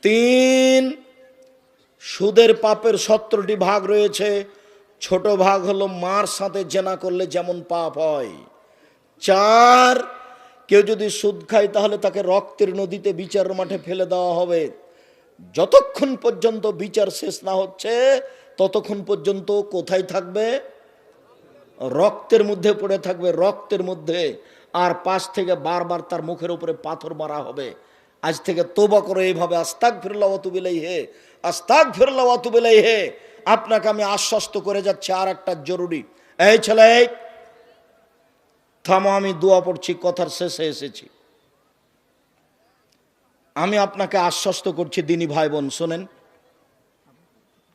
3, সুদের পাপের 17টি ভাগ রয়েছে, ছোট ভাগ হলো মার সাথে জেনা করলে যেমন পাপ হয়। 4, কেউ যদি সুদ খায় তাহলে তাকে রক্তের নদীতে বিচার মাঠে ফেলে দেওয়া হবে। যতক্ষণ পর্যন্ত বিচার শেষ না হচ্ছে ততক্ষণ পর্যন্ত কোথায় থাকবে? রক্তের মধ্যে পড়ে থাকবে, রক্তের মধ্যে। আর পাশ থেকে বারবার তার মুখের উপরে পাথর মারা হবে। আজ থেকে তওবা করো এইভাবে, আস্তাগফিরুল্লাহ ওয়া আতুবু ইলাইহি, আস্তাগফিরুল্লাহ ওয়া আতুবু ইলাইহি। আপনাকে আমি আশ্বস্ত করে যাচ্ছি আর একটা জরুরি। এই ছেলে থামো, আমি দোয়া পড়ছি, কথার শেষে এসেছি। আমি আপনাকে আশ্বস্ত করছি দিনী ভাই বোন, শোনেন,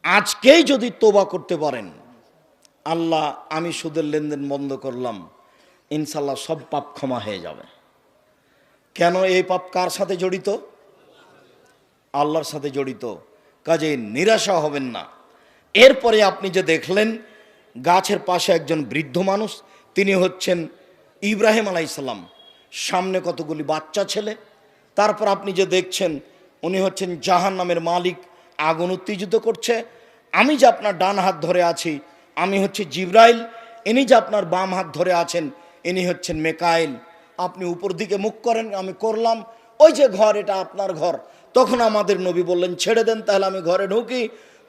আজকেই যদি তওবা করতে পারেন, আল্লাহ আমি সুদের লেনদেন বন্ধ করলাম, ইনশাল্লাহ সব পাপ ক্ষমা হয়ে যাবে। কেন? এই পাপ কার সাথে জড়িত? আল্লাহর সাথে জড়িত। কাজে নিরাশা হবেন না। এরপরে আপনি যে দেখলেন গাছের পাশে একজন বৃদ্ধ মানুষ, তিনি হচ্ছেন ইব্রাহিম আলাইহিস সালাম, সামনে কতগুলি বাচ্চা ছেলে। তারপর আপনি যে দেখছেন উনি হচ্ছেন জাহান্নামের মালিক, আগুন উত্তেজিত করছে। আমি যে আপনার ডান হাত ধরে আছি আমি হচ্ছে জিবরাইল, ইনি যে আপনার বাম হাত ধরে আছেন ইনি হচ্ছেন মিকাইল। আপনি উপর দিকে মুখ করেন, আমি করলাম। ওই যে ঘর, এটা আপনার ঘর। তখন আমাদের নবী বললেন ছেড়ে দেন, তাহলে আমি ঘরে ঢুকি।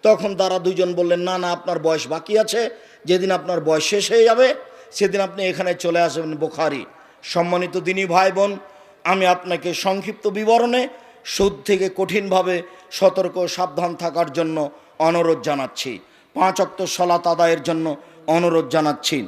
তখন তারা দুজন বললেন না না, আপনার বয়স বাকি আছে, যেদিন আপনার বয়স শেষ হয়ে যাবে সেদিন আপনি এখানে চলে আসবেন। বুখারী সম্মানিত দিনী ভাই বোন, আমি আপনাকে সংক্ষিপ্ত বিবরণে সুদ থেকে কঠিনভাবে সতর্ক সাবধান থাকার জন্য অনুরোধ জানাচ্ছি। 5 ওয়াক্ত সালাত আদায়ের জন্য অনুরোধ জানাচ্ছি।